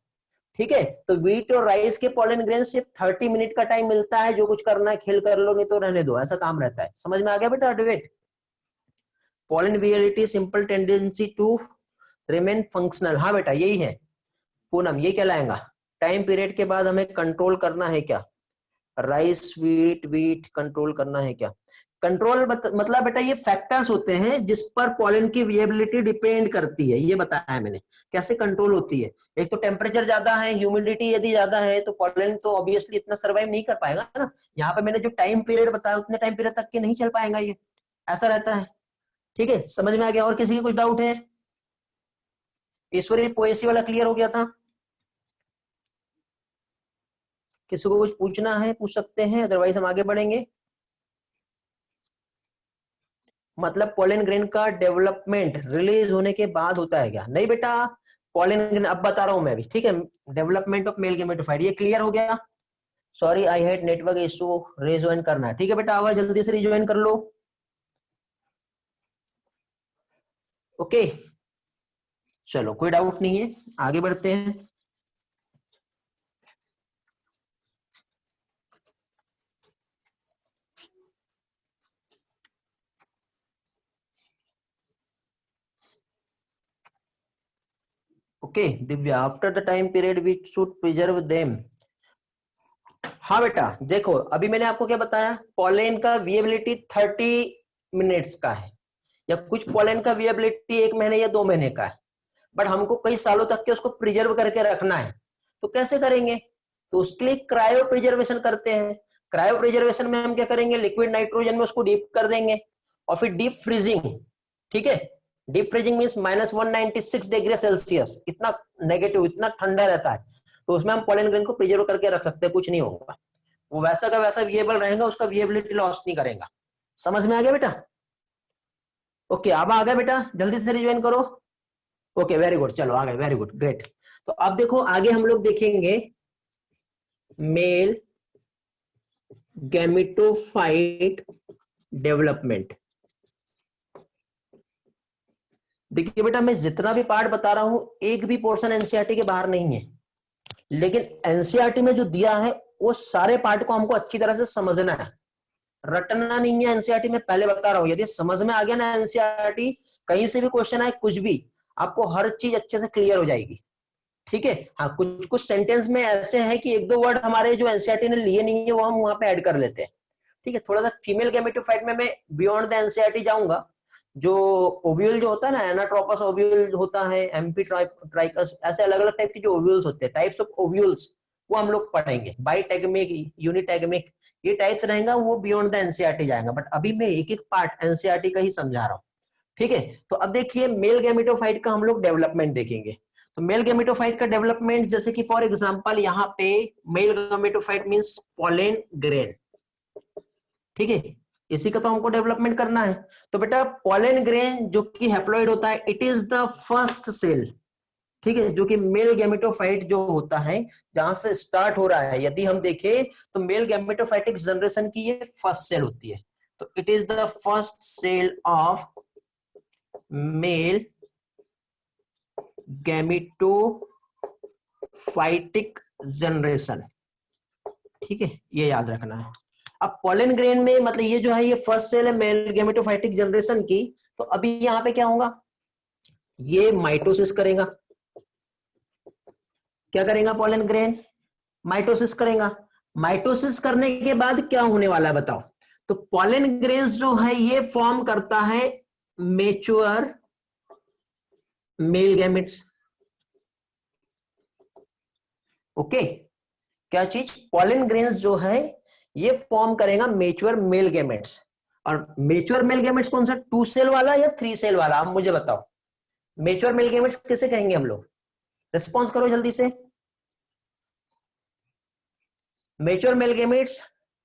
ठीक है, तो व्हीट और राइस के पॉलन ग्रेन सिर्फ 30 मिनट का टाइम मिलता है, जो कुछ करना है खेल कर लो, नहीं तो रहने दो, ऐसा काम रहता है। समझ में आ गया बेटा एडवेट? Pollen viability simple tendency to remain functional, हाँ बेटा यही है पूनम, ये क्या लाएगा, टाइम पीरियड के बाद हमें कंट्रोल करना है क्या, राइस व्हीट व्हीट कंट्रोल करना है क्या। कंट्रोल मतलब बेटा ये फैक्टर्स होते हैं जिस पर पॉलन की विएबिलिटी डिपेंड करती है, ये बताया है मैंने कैसे कंट्रोल होती है। एक तो टेम्परेचर ज्यादा है, ह्यूमिडिटी यदि ज्यादा है तो पॉलन तो ऑब्वियसली इतना सर्वाइव नहीं कर पाएगा ना। यहाँ पे मैंने जो टाइम पीरियड बताया उतने टाइम पीरियड तक के नहीं चल पाएगा ये, ऐसा रहता है। ठीक है, समझ में आ गया? और किसी की कुछ डाउट है? ईश्वरी पोएसी वाला क्लियर हो गया था? किसी को कुछ पूछना है पूछ सकते हैं, अदरवाइज हम आगे बढ़ेंगे। मतलब पॉलन ग्रेन का डेवलपमेंट रिलीज होने के बाद होता है क्या? नहीं बेटा, पॉलन ग्रेन अब बता रहा हूं मैं भी, ठीक है। डेवलपमेंट ऑफ मेल गेमेटोफाइट, ये क्लियर हो गया? Sorry I had network issue, rejoin करना है, ठीक है बेटा, आवाज जल्दी से रिज्वाइन कर लो। ओके चलो, कोई डाउट नहीं है, आगे बढ़ते हैं। Okay Divya, after the time period we should preserve them. हाँ बेटा देखो, अभी मैंने आपको क्या बताया, पॉलन का विएबिलिटी 30 मिनट्स का है, या कुछ पॉलन का विएबिलिटी 1 महीने या 2 महीने का है, बट हमको कई सालों तक के उसको प्रिजर्व करके रखना है। तो कैसे करेंगे? तो उसके लिए क्रायो प्रिजर्वेशन करते हैं। क्रायो प्रिजर्वेशन में हम क्या करेंगे, लिक्विड नाइट्रोजन में उसको डीप कर देंगे और फिर डीप फ्रीजिंग, ठीक है। Deep freezing means -196 degree Celsius, इतना नेगेटिव, इतना ठंडा रहता है, तो उसमें हम पॉलन ग्रेन को प्रिजर्व करके रख सकते हैं, कुछ नहीं होगा, वो वैसा का वैसा विएबल रहेगा, उसका विएबिलिटी लॉस नहीं करेगा। समझ में आ गया बेटा? ओके अब आ गया बेटा, जल्दी से रिज्वाइन करो। ओके वेरी गुड, चलो आ गए, वेरी गुड ग्रेट। तो अब देखो आगे हम लोग देखेंगे मेल गैमेटोफाइट डेवलपमेंट। देखिए बेटा, मैं जितना भी पार्ट बता रहा हूं एक भी पोर्शन एनसीईआरटी के बाहर नहीं है, लेकिन एनसीईआरटी में जो दिया है वो सारे पार्ट को हमको अच्छी तरह से समझना है, रटना नहीं है एनसीईआरटी में, पहले बता रहा हूं। यदि समझ में आ गया ना एनसीईआरटी, कहीं से भी क्वेश्चन आए कुछ भी, आपको हर चीज अच्छे से क्लियर हो जाएगी, ठीक है। हाँ कुछ कुछ सेंटेंस में ऐसे हैं कि 1-2 वर्ड हमारे जो एनसीईआरटी ने लिए नहीं है वो हम वहां पे ऐड कर लेते हैं, ठीक है। थोड़ा सा फीमेल गैमेटोफाइट में मैं बियॉन्ड द एनसीईआरटी जाऊंगा। जो ओव्यूल जो होता है ना, एनाट्रोपस ओव्यूल होता है, एमपी ट्राइकस, ऐसे अलग अलग टाइप के जो ओव्यूल्स होते हैं, टाइप्स ऑफ ओव्यूल्स, वो हम लोग पढ़ेंगे। बाइटैगमिक, यूनिटैगमिक, ये टाइप्स रहेगा, वो बियॉन्ड द एनसीईआरटी जाएगा, बट अभी मैं एक एक पार्ट एनसीईआरटी का ही समझा रहा हूँ, ठीक है। तो अब देखिए मेल गैमेटोफाइट का हम लोग डेवलपमेंट देखेंगे। तो मेल गैमेटोफाइट का डेवलपमेंट, जैसे कि फॉर एग्जांपल यहाँ पे male gametophyte means pollen grain, ठीक है, इसी का तो हमको डेवलपमेंट करना है। तो बेटा पॉलन ग्रेन जो कि हैप्लॉइड होता है, it is the first cell, ठीक है, जो कि मेल गैमेटोफाइट जो होता है जहां से स्टार्ट हो रहा है। यदि हम देखें तो मेल गैमेटोफाइटिक जनरेशन की ये फर्स्ट सेल होती है, तो it is the first cell of male gametophytic generation, ठीक है, ये याद रखना है। अब पॉलन ग्रेन में मतलब ये जो है ये फर्स्ट सेल है मेल गैमेटोफाइटिक जनरेशन की, तो अभी यहाँ पे क्या होगा, ये माइटोसिस करेगा। क्या करेगा पॉलन ग्रेन? माइटोसिस करेगा। माइटोसिस करने के बाद क्या होने वाला है बताओ? तो पॉलन ग्रेन्स जो है ये फॉर्म करता है मेच्योर मेल गैमेट्स। ओके, क्या चीज? पॉलन ग्रेन्स जो है ये फॉर्म करेगा मेच्योर मेल गैमेट्स। और मेच्योर मेल गैमेट्स कौन सा, 2 सेल वाला या 3 सेल वाला, आप मुझे बताओ। मेच्योर मेल गैमेट्स किसे कहेंगे हम लोग? रिस्पॉन्स करो जल्दी से। मेच्योर मेल गैमेट्स,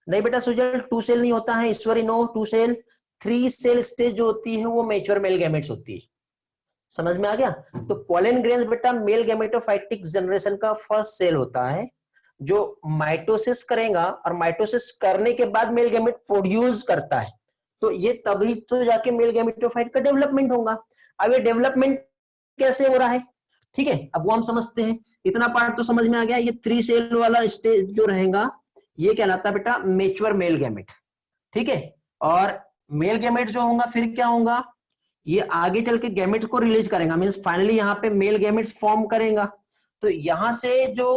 नहीं बेटा सुजल 2 सेल नहीं होता है, ईश्वरी नो 2 सेल, 3 सेल स्टेज जो होती है वो मेच्योर मेल गैमेट्स होती है। समझ में आ गया? तो पॉलन ग्रेन्स बेटा मेल गैमेटोफाइटिक जनरेशन का फर्स्ट सेल होता है जो माइटोसिस करेगा, और माइटोसिस करने के बाद मेल गैमेट प्रोड्यूस करता है, तो ये तभी तो जाके मेल गैमेटोफाइट का डेवलपमेंट होगा। अब ये डेवलपमेंट कैसे हो रहा है, ठीक है, अब वो हम समझते हैं। इतना पार्ट तो समझ में आ गया। ये 3 सेल वाला स्टेज जो रहेगा ये कहलाता है बेटा मेच्योर मेल गैमेट, ठीक है। और मेल गैमेट जो होगा फिर क्या होगा, ये आगे चल के गैमेट को रिलीज करेगा, मींस फाइनली यहाँ पे मेल गैमेट्स फॉर्म करेगा। तो यहां से जो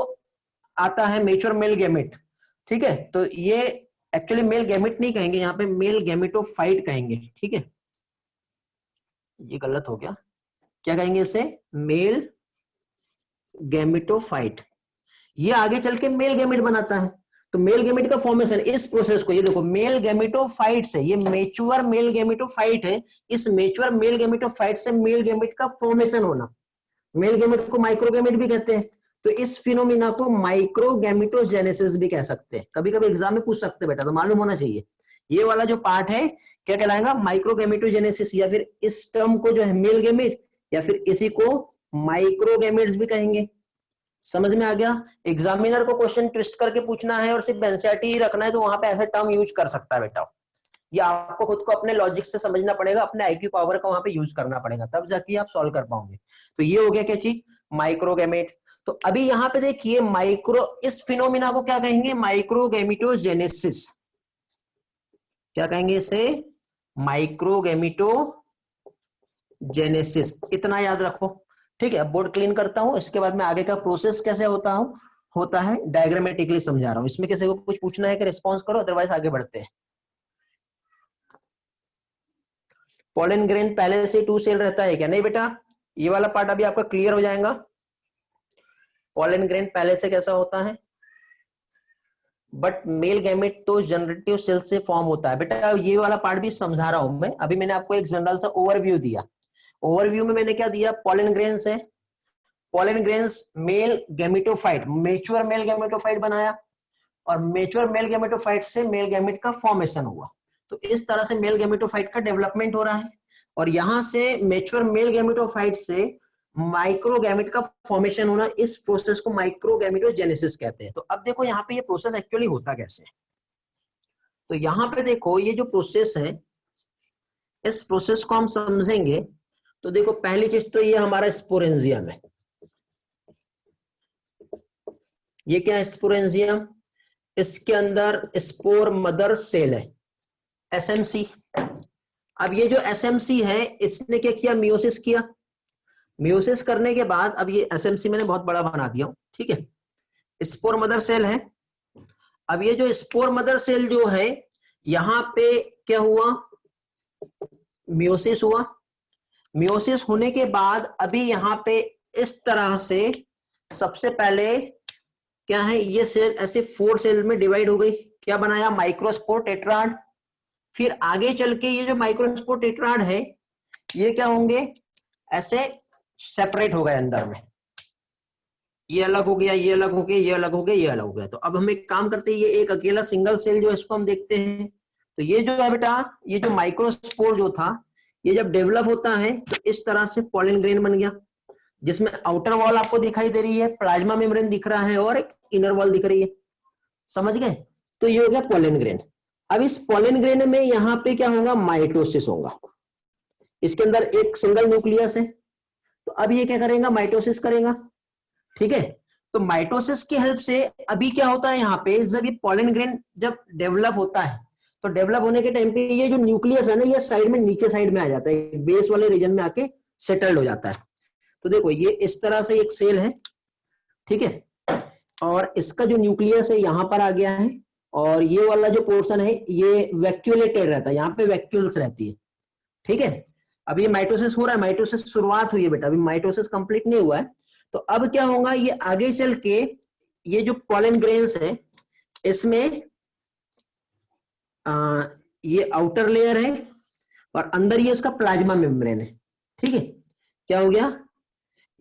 आता है मेच्योर मेल गैमेट, ठीक है, तो ये एक्चुअली मेल गैमेट नहीं कहेंगे, यहाँ पे मेल गैमेटोफाइट कहेंगे, ठीक है, ये गलत हो गया, क्या कहेंगे इसे, मेल गैमेटोफाइट। ये आगे चल के मेल गैमेट बनाता है। तो मेल गैमेट का फॉर्मेशन, इस प्रोसेस को, ये देखो मेल गैमेटोफाइट से, ये मेच्योर मेल गैमेटोफाइट है, इस मेच्योर मेल गैमेटोफाइट से मेल गैमेट का फॉर्मेशन होना, मेल गैमेट को माइक्रोगैमेट भी कहते हैं। तो इस फिनोमिना को माइक्रोगैमेटोजेनेसिस भी कह सकते हैं, कभी कभी एग्जाम में पूछ सकते हैं बेटा, तो मालूम होना चाहिए। ये वाला जो पार्ट है क्या कहलाएगा, माइक्रोगैमेटोजेनेसिस, या फिर इस टर्म को जो है मेल गैमेट, या फिर इसी को माइक्रोगैमेट्स भी कहेंगे। समझ में आ गया। एग्जामिनर को क्वेश्चन ट्विस्ट करके पूछना है और सिर्फ एनसीईआरटी ही रखना है, तो वहां पे ऐसा टर्म यूज कर सकता है बेटा। ये आपको खुद को अपने लॉजिक से समझना पड़ेगा, अपने आईक्यू पावर का वहां पे यूज करना पड़ेगा, तब जाके आप सॉल्व कर पाओगे। तो ये हो गया क्या चीज, माइक्रोगैमेट। तो अभी यहाँ पे देखिए माइक्रो, इस फिनोमिना को क्या कहेंगे, माइक्रोगैमेटोजेनेसिस। क्या कहेंगे इसे, माइक्रोगैमेटोजेनेसिस, इतना याद रखो। ठीक है, अब बोर्ड क्लीन करता हूं, इसके बाद में आगे का प्रोसेस कैसे होता है डायग्रामेटिकली समझा रहा हूं। इसमें किसी को कुछ पूछना है कि रिस्पॉन्स करो, अदरवाइज आगे बढ़ते हैं। पोलन ग्रेन पहले से 2 सेल रहता है क्या, नहीं बेटा, ये वाला पार्ट अभी आपका क्लियर हो जाएगा। पोलन ग्रेन पहले से कैसा होता है, बट मेल गैमेट तो जनरेटिव सेल से फॉर्म होता है बेटा। ये वाला पार्ट भी समझा रहा हूं मैं, अभी मैंने आपको एक जनरल सा ओवरव्यू दिया। ओवरव्यू में मैंने क्या दिया, पोलन ग्रेन्स है, pollen grains male gametophyte, mature male gametophyte बनाया, और मेच्योर मेल गैमेटोफाइट से मेल गैमेट का फॉर्मेशन हुआ। तो इस तरह से मेल गैमेटोफाइट का डेवलपमेंट हो रहा है, और यहां से मेच्योर मेल गैमेटोफाइट से माइक्रोगैमेट का फॉर्मेशन होना, इस प्रोसेस को माइक्रोगैमेटोजेनेसिस कहते हैं। तो अब देखो यहाँ पे ये प्रोसेस एक्चुअली होता कैसे है। तो यहाँ पे देखो ये जो प्रोसेस है, इस प्रोसेस को हम समझेंगे तो देखो पहली चीज तो ये हमारा स्पोरेंजियम है। ये क्या है स्पोरेंजियम, इसके अंदर स्पोर मदर सेल है, एसएमसी। अब ये जो एसएमसी है इसने क्या किया, मियोसिस किया। मियोसिस करने के बाद अब ये एसएमसी मैंने बहुत बड़ा बना दिया, ठीक है, स्पोर मदर सेल है। अब ये जो स्पोर मदर सेल जो है, यहां पे क्या हुआ, मियोसिस हुआ। मियोसिस होने के बाद अभी यहां पे इस तरह से सबसे पहले क्या है, ये सेल ऐसे 4 सेल में डिवाइड हो गई, क्या बनाया, माइक्रोस्पोर टेट्राड। फिर आगे चल के ये जो माइक्रोस्पोर टेट्राड है ये क्या होंगे, ऐसे सेपरेट हो गए अंदर में, ये अलग हो गया, ये अलग हो गया, ये अलग हो गया, ये अलग हो गया। तो अब हम एक काम करते हैं, ये एक अकेला सिंगल सेल जो है इसको हम देखते हैं। तो ये जो है बेटा, ये जो माइक्रोस्पोर जो था, ये जब डेवलप होता है तो इस तरह से पोलन ग्रेन बन गया, जिसमें आउटर वॉल आपको दिखाई दे रही है, प्लाज्मा मेम्ब्रेन दिख रहा है, और एक इनर वॉल दिख रही है। समझ गए, तो ये हो गया पोलन ग्रेन। अब इस पोलन ग्रेन में यहाँ पे क्या होगा, माइटोसिस होगा। इसके अंदर एक सिंगल न्यूक्लियस है, तो अब ये क्या करेगा, माइटोसिस करेगा, ठीक है। तो माइटोसिस की हेल्प से अभी क्या होता है, यहाँ पे जब ये पोलन ग्रेन जब डेवलप होता है, तो डेवलप होने के टाइम पे ये जो न्यूक्लियस है ना, ये साइड में, नीचे साइड में आ जाता है, बेस वाले रीजन में आके सेटल्ड हो जाता है। तो देखो ये इस तरह से एक सेल है, ठीक है, और इसका जो न्यूक्लियस है यहां पर आ गया है, और ये वाला जो पोर्शन है ये वैक्यूलेटेड रहता है, यहाँ पे वैक्यूल्स रहती है, ठीक है। अब ये माइटोसिस हो रहा है, माइटोसिस शुरुआत हुई है बेटा, अभी माइटोसिस कंप्लीट नहीं हुआ है। तो अब क्या होगा, ये आगे चल के ये जो पोलन ग्रेन्स है इसमें ये आउटर लेयर है, और अंदर ये उसका प्लाज्मा मेम्ब्रेन है, ठीक है। क्या हो गया,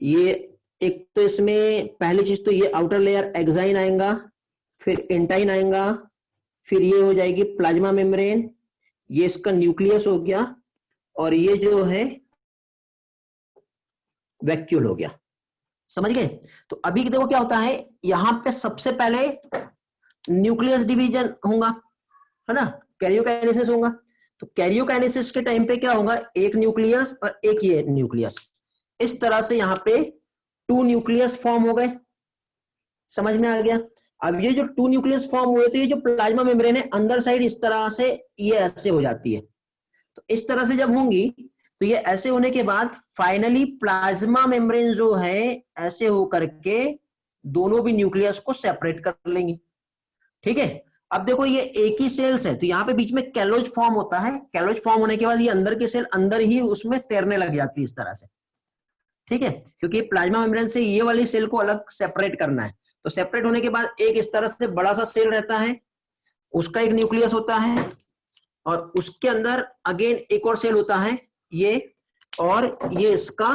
ये एक तो इसमें पहली चीज तो ये आउटर लेयर एक्साइन आएगा, फिर इंटाइन आएगा, फिर ये हो जाएगी प्लाज्मा मेम्ब्रेन, ये इसका न्यूक्लियस हो गया, और ये जो है वैक्यूल हो गया। समझ गए। तो अभी देखो क्या होता है, यहां पे सबसे पहले न्यूक्लियस डिवीजन होगा, है ना, कैरियोकाइनेसिस होगा। तो कैरियोकाइनेसिस के टाइम पे क्या होगा, एक न्यूक्लियस और एक ये न्यूक्लियस, इस तरह से यहाँ पे 2 न्यूक्लियस फॉर्म हो गए। समझ में आ गया। अब ये जो 2 न्यूक्लियस फॉर्म हुए, तो ये जो प्लाज्मा मेम्ब्रेन है अंदर साइड इस तरह से ये ऐसे हो जाती है। तो इस तरह से जब होंगी, तो ये ऐसे होने के बाद फाइनली प्लाज्मा मेम्ब्रेन जो है ऐसे हो करके दोनों भी न्यूक्लियस को सेपरेट कर लेंगी, ठीक है। अब देखो ये एक ही सेल्स है, तो यहाँ पे बीच में कैलोज फॉर्म होता है, कैलोज फॉर्म होने के बाद ये अंदर की सेल अंदर ही उसमें तैरने लग जाती है इस तरह से, ठीक है, क्योंकि प्लाज्मा मेम्ब्रेन से ये वाली सेल को अलग सेपरेट करना है। तो सेपरेट होने के बाद एक इस तरह से बड़ा सा सेल रहता है, उसका एक न्यूक्लियस होता है, और उसके अंदर अगेन एक और सेल होता है ये, और ये इसका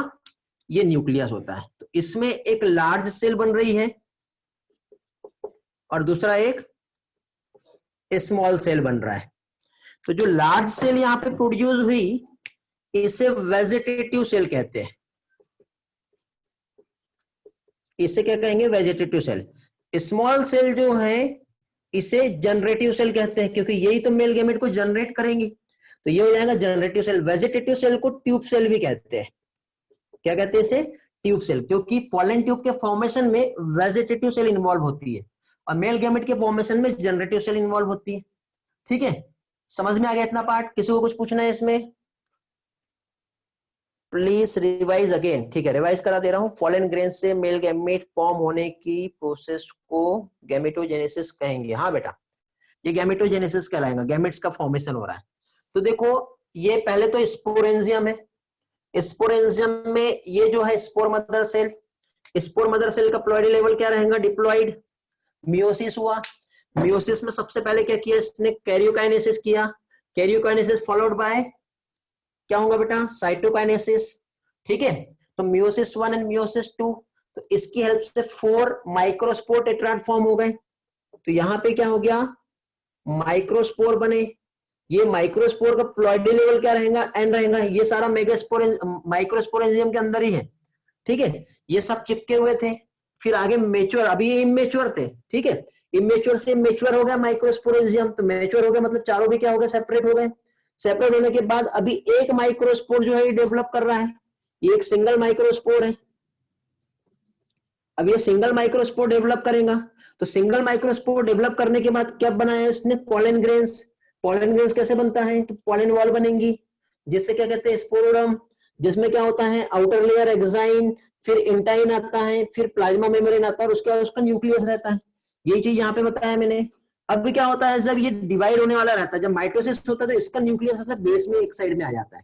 ये न्यूक्लियस होता है। तो इसमें एक लार्ज सेल बन रही है और दूसरा एक स्मॉल सेल बन रहा है। तो जो लार्ज सेल यहां पे प्रोड्यूस हुई इसे वेजिटेटिव सेल कहते हैं, इसे क्या कहेंगे, वेजिटेटिव सेल। स्मॉल सेल जो है इसे जनरेटिव सेल कहते हैं, क्योंकि यही तो मेल गैमेट को जनरेट करेंगी, तो ये हो जाएगा जनरेटिव सेल। वेजिटेटिव सेल को ट्यूब सेल भी कहते हैं, क्या कहते हैं इसे, ट्यूब सेल, क्योंकि पॉलन ट्यूब के फॉर्मेशन में वेजिटेटिव सेल इन्वॉल्व होती है और मेल गैमेट के फॉर्मेशन में जनरेटिव सेल इन्वॉल्व होती है। ठीक है, समझ में आ गया इतना पार्ट? किसी को कुछ पूछना है इसमें? Please revise again. ठीक है, रिवाइज करा दे रहा हूं। पॉलन ग्रेन से मेल गैमेट फॉर्म होने की प्रोसेस को गैमेटोजेनेसिस कहेंगे। हाँ बेटा, ये गैमेटोजेनेसिस कहलाएगा, गैमेट्स का फॉर्मेशन हो रहा है। तो देखो ये पहले तो स्पोरेंजियम है, स्पोरेंजियम में ये जो है spore mother cell, spore mother cell का प्लॉइडी लेवल क्या रहेगा, डिप्लॉइड। मियोसिस हुआ, मियोसिस में सबसे पहले क्या किया इसने, कैरियोकाइनेसिस किया, कैरियोकाइनेसिस फॉलोड बाय क्या होगा बेटा, साइटोकाइनेसिस। ठीक है, तो मियोसिस 1 एंड मियोसिस 2, तो इसकी हेल्प से 4 माइक्रोस्पोर टेट्राड फॉर्म हो गए। तो यहां पे क्या हो गया, माइक्रोस्पोर बने। ये माइक्रोस्पोर का प्लॉइडी लेवल क्या रहेगा, एन रहेगा। ये सारा मेगास्पोर माइक्रोस्पोरेंजियम के अंदर ही है। ठीक है, ये सब चिपके हुए थे। फिर आगे मेच्योर, अभी ये इमेच्योर थे। ठीक है, इमेच्योर से मेच्योर हो गया माइक्रोस्पोरेंजियम, तो मेच्योर हो गया मतलब चारों भी क्या हो गए, सेपरेट हो गए। सेपरेट होने के बाद अभी एक माइक्रोस्पोर जो है ये डेवलप कर रहा है, ये एक सिंगल माइक्रोस्पोर है। अब ये सिंगल माइक्रोस्पोर डेवलप करेगा, तो सिंगल माइक्रोस्पोर डेवलप करने के बाद क्या बनाया इसने, पॉलन ग्रेन्स। पॉलन ग्रेन्स कैसे बनता है, तो पॉलन वॉल बनेंगी, जिससे क्या कहते हैं, स्पोरोडम, जिसमें क्या होता है, आउटर लेयर एक्साइन, फिर इंटाइन आता है, फिर प्लाज्मा मेम्ब्रेन आता है, और उसके बाद उसका न्यूक्लियस रहता है। यही चीज यहाँ पे बताया मैंने। अब भी क्या होता है, जब ये डिवाइड होने वाला रहता है, जब माइटोसिस होता है तो इसका न्यूक्लियस ऐसे बेस में एक साइड में आ जाता है,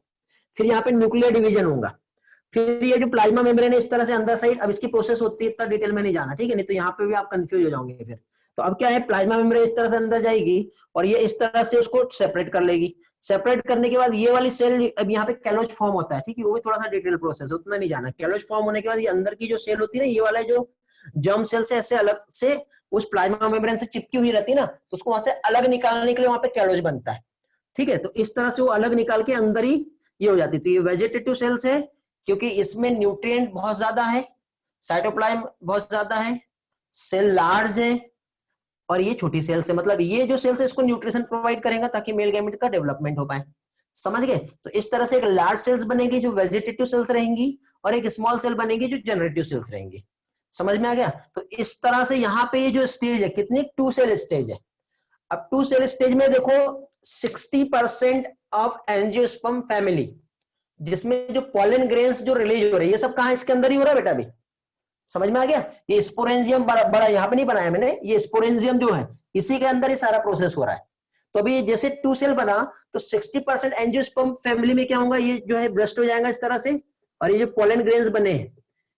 फिर यहाँ पे न्यूक्लियर डिवीजन होगा। फिर ये जो प्लाज्मा मेम्ब्रेन है इस तरह से अंदर साइड, अब इसकी प्रोसेस होती है, इतना डिटेल में नहीं जाना, ठीक है, नहीं तो यहाँ पे भी आप कंफ्यूज हो जाओगे फिर। तो अब क्या है, प्लाज्मा मेम्ब्रेन इस तरह से अंदर जाएगी और ये इस तरह से उसको सेपरेट कर लेगी। सेपरेट करने के बाद ये वाली सेल, अब यहाँ पे कैलोज फॉर्म होता है, ठीक है, वो भी थोड़ा सा डिटेल प्रोसेस है, उतना नहीं जाना। कैलोज फॉर्म होने के बाद ये अंदर की जो सेल होती है ना, ये वाला जो जर्म सेल से ऐसे अलग से उस प्लाज्मा मेम्ब्रेन से चिपकी हुई रहती है ना, तो उसको वहां से अलग निकालने के लिए वहां पे कैलोज बनता है। ठीक है, तो इस तरह से वो अलग निकाल के अंदर ही ये हो जाती है। तो ये वेजिटेटिव सेल्स है, क्योंकि इसमें न्यूट्रिएंट बहुत ज्यादा है, साइटोप्लाज्म बहुत ज्यादा है, सेल लार्ज है, और ये छोटी सेल्स है, मतलब ये जो सेल्स है इसको न्यूट्रिशन प्रोवाइड करेगा ताकि मेल गैमेट का डेवलपमेंट हो पाए। समझ गए? तो इस तरह से एक लार्ज सेल्स बनेगी जो वेजिटेटिव सेल्स रहेंगी, और एक स्मॉल सेल बनेगी जो जनरेटिव सेल्स रहेंगी। समझ में आ गया? तो इस तरह से यहाँ पे ये जो स्टेज है कितनी, 2 सेल स्टेज है। अब 2 सेल स्टेज में देखो 60% ऑफ एंजियोस्पर्म फैमिली, जिसमें जो पॉलन ग्रेन्स जो रिलीज हो रही है, ये सब कहां, इसके अंदर ही हो रहा है बेटा। अभी समझ में आ गया? ये स्पोरेंजियम बड़ा यहाँ पे नहीं बनाया मैंने, ये स्पोरेंजियम जो है इसी के अंदर ही सारा प्रोसेस हो रहा है। तो अभी जैसे 2 सेल बना तो 60% एंजियोस्पर्म फैमिली में क्या होगा, ये जो है ब्रस्ट हो जाएगा इस तरह से, और ये जो पॉलन ग्रेन्स बने हैं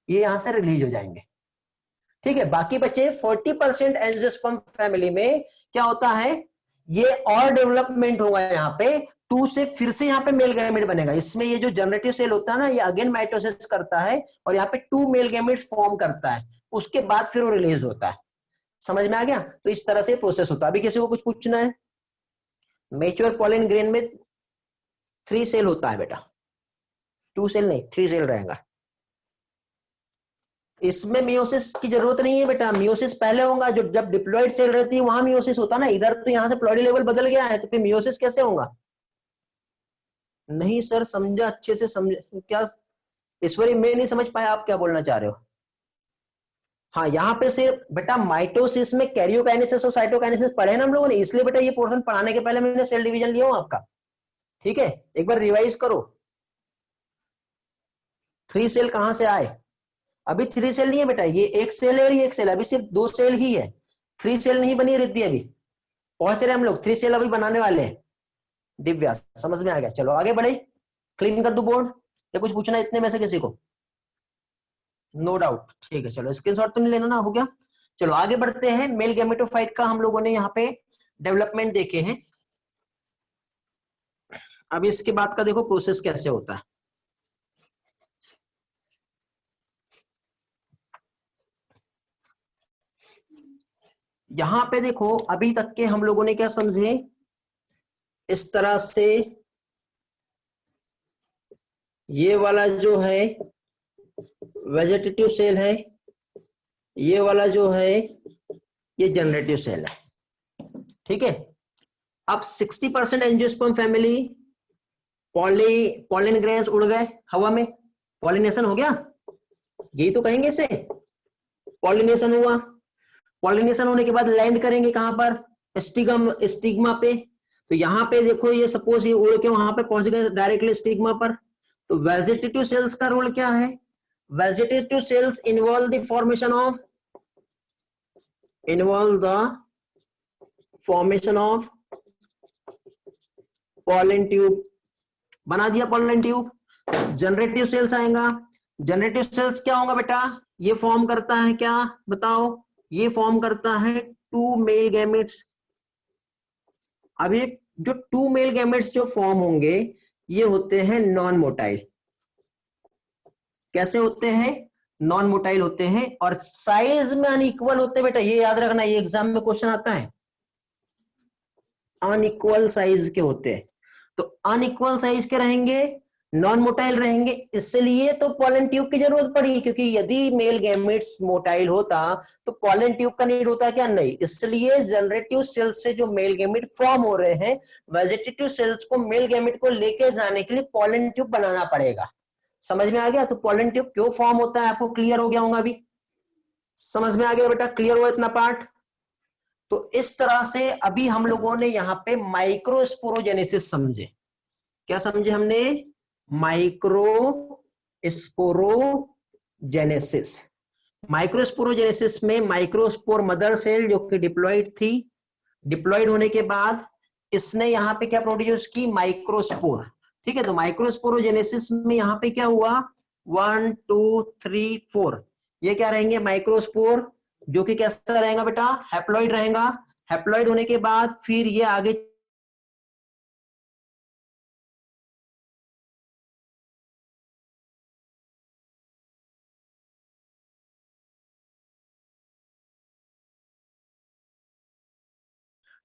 ये यहां से रिलीज हो जाएंगे। ठीक है, बाकी बचे 40% एंजियोस्पर्म फैमिली में क्या होता है, ये और डेवलपमेंट होगा यहाँ पे 2 से, फिर से यहाँ पे मेल गैमेट बनेगा। इसमें ये जो जनरेटिव सेल होता है ना, ये अगेन माइटोसिस करता है और यहाँ पे 2 मेल गैमेट्स फॉर्म करता है, उसके बाद फिर वो रिलीज होता है। समझ में आ गया? तो इस तरह से प्रोसेस होता है। अभी किसी को कुछ पूछना है? मेच्योर पॉलन ग्रेन में 3 सेल होता है बेटा, 2 सेल नहीं, 3 सेल रहेगा। इसमें मियोसिस की जरूरत नहीं है बेटा, मियोसिस पहले होगा, जो जब डिप्लॉइड सेल रहती है वहां मियोसिस होता ना, इधर तो यहाँ से प्लॉइडी लेवल बदल गया है, तो फिर मियोसिस कैसे होगा? नहीं सर समझा, अच्छे से समझ क्या ईश्वरी, मैं नहीं समझ पाया आप क्या बोलना चाह रहे हो। हाँ, यहाँ पे सिर्फ बेटा माइटोसिस में कैरियोकाइनेसिस और साइटोकाइनेसिस पढ़े ना हम लोगों ने, इसलिए बेटा ये पोर्शन पढ़ाने के पहले मैंने सेल डिवीजन लिया हूं आपका। ठीक है, एक बार रिवाइज करो। 3 सेल कहां से आए? अभी 3 सेल नहीं है बेटा, ये एक सेल है और ये एक सेल है, अभी सिर्फ 2 सेल ही है, 3 सेल नहीं बनी रिद्धि अभी। पहुंच रहे हम लोग, 3 सेल अभी बनाने वाले हैं। दिव्या समझ में आ गया, चलो आगे बढ़े। क्लीन कर दो बोर्ड, या कुछ पूछना है इतने में से किसी को? नो डाउट, ठीक है चलो, स्क्रीनशॉट तो नहीं लेना ना, हो गया। चलो आगे बढ़ते हैं। मेल गैमेटोफाइट का हम लोगों ने यहाँ पे डेवलपमेंट देखे हैं। अब इसके बाद का देखो प्रोसेस कैसे होता है। यहां पे देखो अभी तक के हम लोगों ने क्या समझे, इस तरह से ये वाला जो है वेजिटेटिव सेल है, ये वाला जो है ये जनरेटिव सेल है, ठीक है। अब 60% एंजियोस्पर्म फैमिली, पॉलिन ग्रेन्स उड़ गए हवा में, पॉलिनेशन हो गया, यही तो कहेंगे इसे, पॉलिनेशन हुआ। पॉलिनेशन होने के बाद लैंड करेंगे कहां पर, स्टिग्मा पे। तो यहां पे देखो ये सपोज ये उड़ के वहां पे पहुंच गए डायरेक्टली स्टिग्मा पर। तो वेजिटेटिव सेल्स का रोल क्या है, vegetative cells involve the formation of pollen tube, बना दिया पॉलन ट्यूब। जनरेटिव सेल्स आएगा, जनरेटिव सेल्स क्या होगा बेटा, ये फॉर्म करता है क्या बताओ, ये फॉर्म करता है 2 मेल गैमेट्स। अब ये जो 2 मेल गैमेट्स जो फॉर्म होंगे ये होते हैं नॉन मोटाइल। कैसे होते हैं, नॉन मोटाइल होते हैं और साइज में अनइक्वल होते हैं बेटा, ये याद रखना, ये एग्जाम में क्वेश्चन आता है, अनइक्वल साइज के होते हैं। तो अनइक्वल साइज के रहेंगे, नॉन मोटाइल रहेंगे, इसलिए तो पॉलन ट्यूब की जरूरत पड़ी, क्योंकि यदि मेल गैमेट्स मोटाइल होता तो पॉलन ट्यूब का नीड होता क्या, नहीं। इसलिए जनरेटिव सेल्स से जो मेल गैमेट फॉर्म हो रहे हैं, वेजिटेटिव सेल्स को मेल गैमेट को लेके जाने के लिए पॉलन ट्यूब बनाना पड़ेगा। समझ में आ गया, तो पॉलन ट्यूब क्यों फॉर्म होता है आपको क्लियर हो गया होगा, अभी समझ में आ गया बेटा, क्लियर हुआ इतना पार्ट। तो इस तरह से अभी हम लोगों ने यहाँ पे माइक्रोस्पोरोजेनेसिस समझे, क्या समझे हमने, माइक्रोस्पोरोजेनेसिस। माइक्रोस्पोरोजेनेसिस में माइक्रोस्पोर मदर सेल जो कि डिप्लॉइड थी, डिप्लॉइड होने के बाद इसने यहाँ पे क्या प्रोड्यूस की, माइक्रोस्पोर, ठीक है। तो माइक्रोस्पोरोजेनेसिस में यहाँ पे क्या हुआ, 1 2 3 4, ये क्या रहेंगे, माइक्रोस्पोर, जो कि कैसा रहेगा बेटा, हैप्लॉइड रहेगा। हैप्लॉइड होने के बाद फिर ये आगे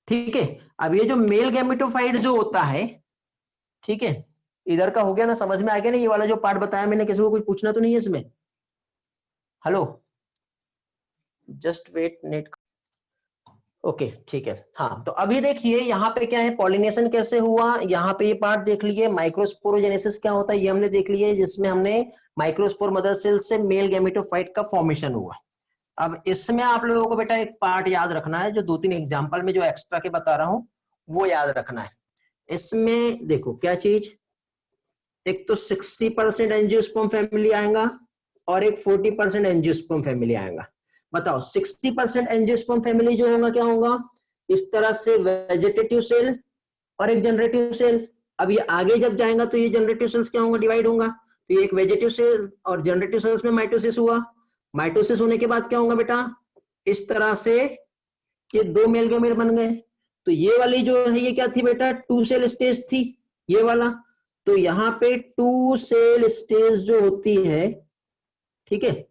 ठीक है। अब ये जो मेल गैमेटोफाइट जो होता है, ठीक है, इधर का हो गया ना, समझ में आ गया ना, ये वाला जो पार्ट बताया मैंने, किसी को कुछ पूछना तो नहीं है इसमें, hello, just wait net, okay ठीक है। हाँ तो अभी देखिए यहाँ पे क्या है, पॉलिनेशन कैसे हुआ, यहाँ पे ये पार्ट देख लिए, माइक्रोस्पोरोजेनेसिस क्या होता है ये हमने देख लिया, जिसमें हमने माइक्रोस्पोर मदर सेल से मेल गैमेटोफाइट का फॉर्मेशन हुआ। अब इसमें आप लोगों को बेटा एक पार्ट याद रखना है, जो 2-3 एग्जाम्पल में जो एक्स्ट्रा के बता रहा हूं वो याद रखना है। इसमें देखो क्या चीज, एक तो 60% एंजियोस्पर्म फैमिली आएगा और एक 40% एंजियोस्पर्म फैमिली आएगा। बताओ 60% एंजियोस्पर्म फैमिली जो होगा क्या होगा, इस तरह से वेजिटेटिव सेल और एक जनरेटिव सेल। अब ये आगे जब जाएगा तो ये जनरेटिव सेल्स क्या होगा, डिवाइड होगा। तो ये एक वेजिटेटिव सेल और जनरेटिव सेल्स में माइटोसिस हुआ। माइटोसिस होने के बाद क्या होगा बेटा, इस तरह से ये 2 मेल गैमेट बन गए। तो ये वाली जो है ये क्या थी बेटा, 2 सेल स्टेज थी, ये वाला। तो यहाँ पे 2 सेल स्टेज जो होती है, ठीक है,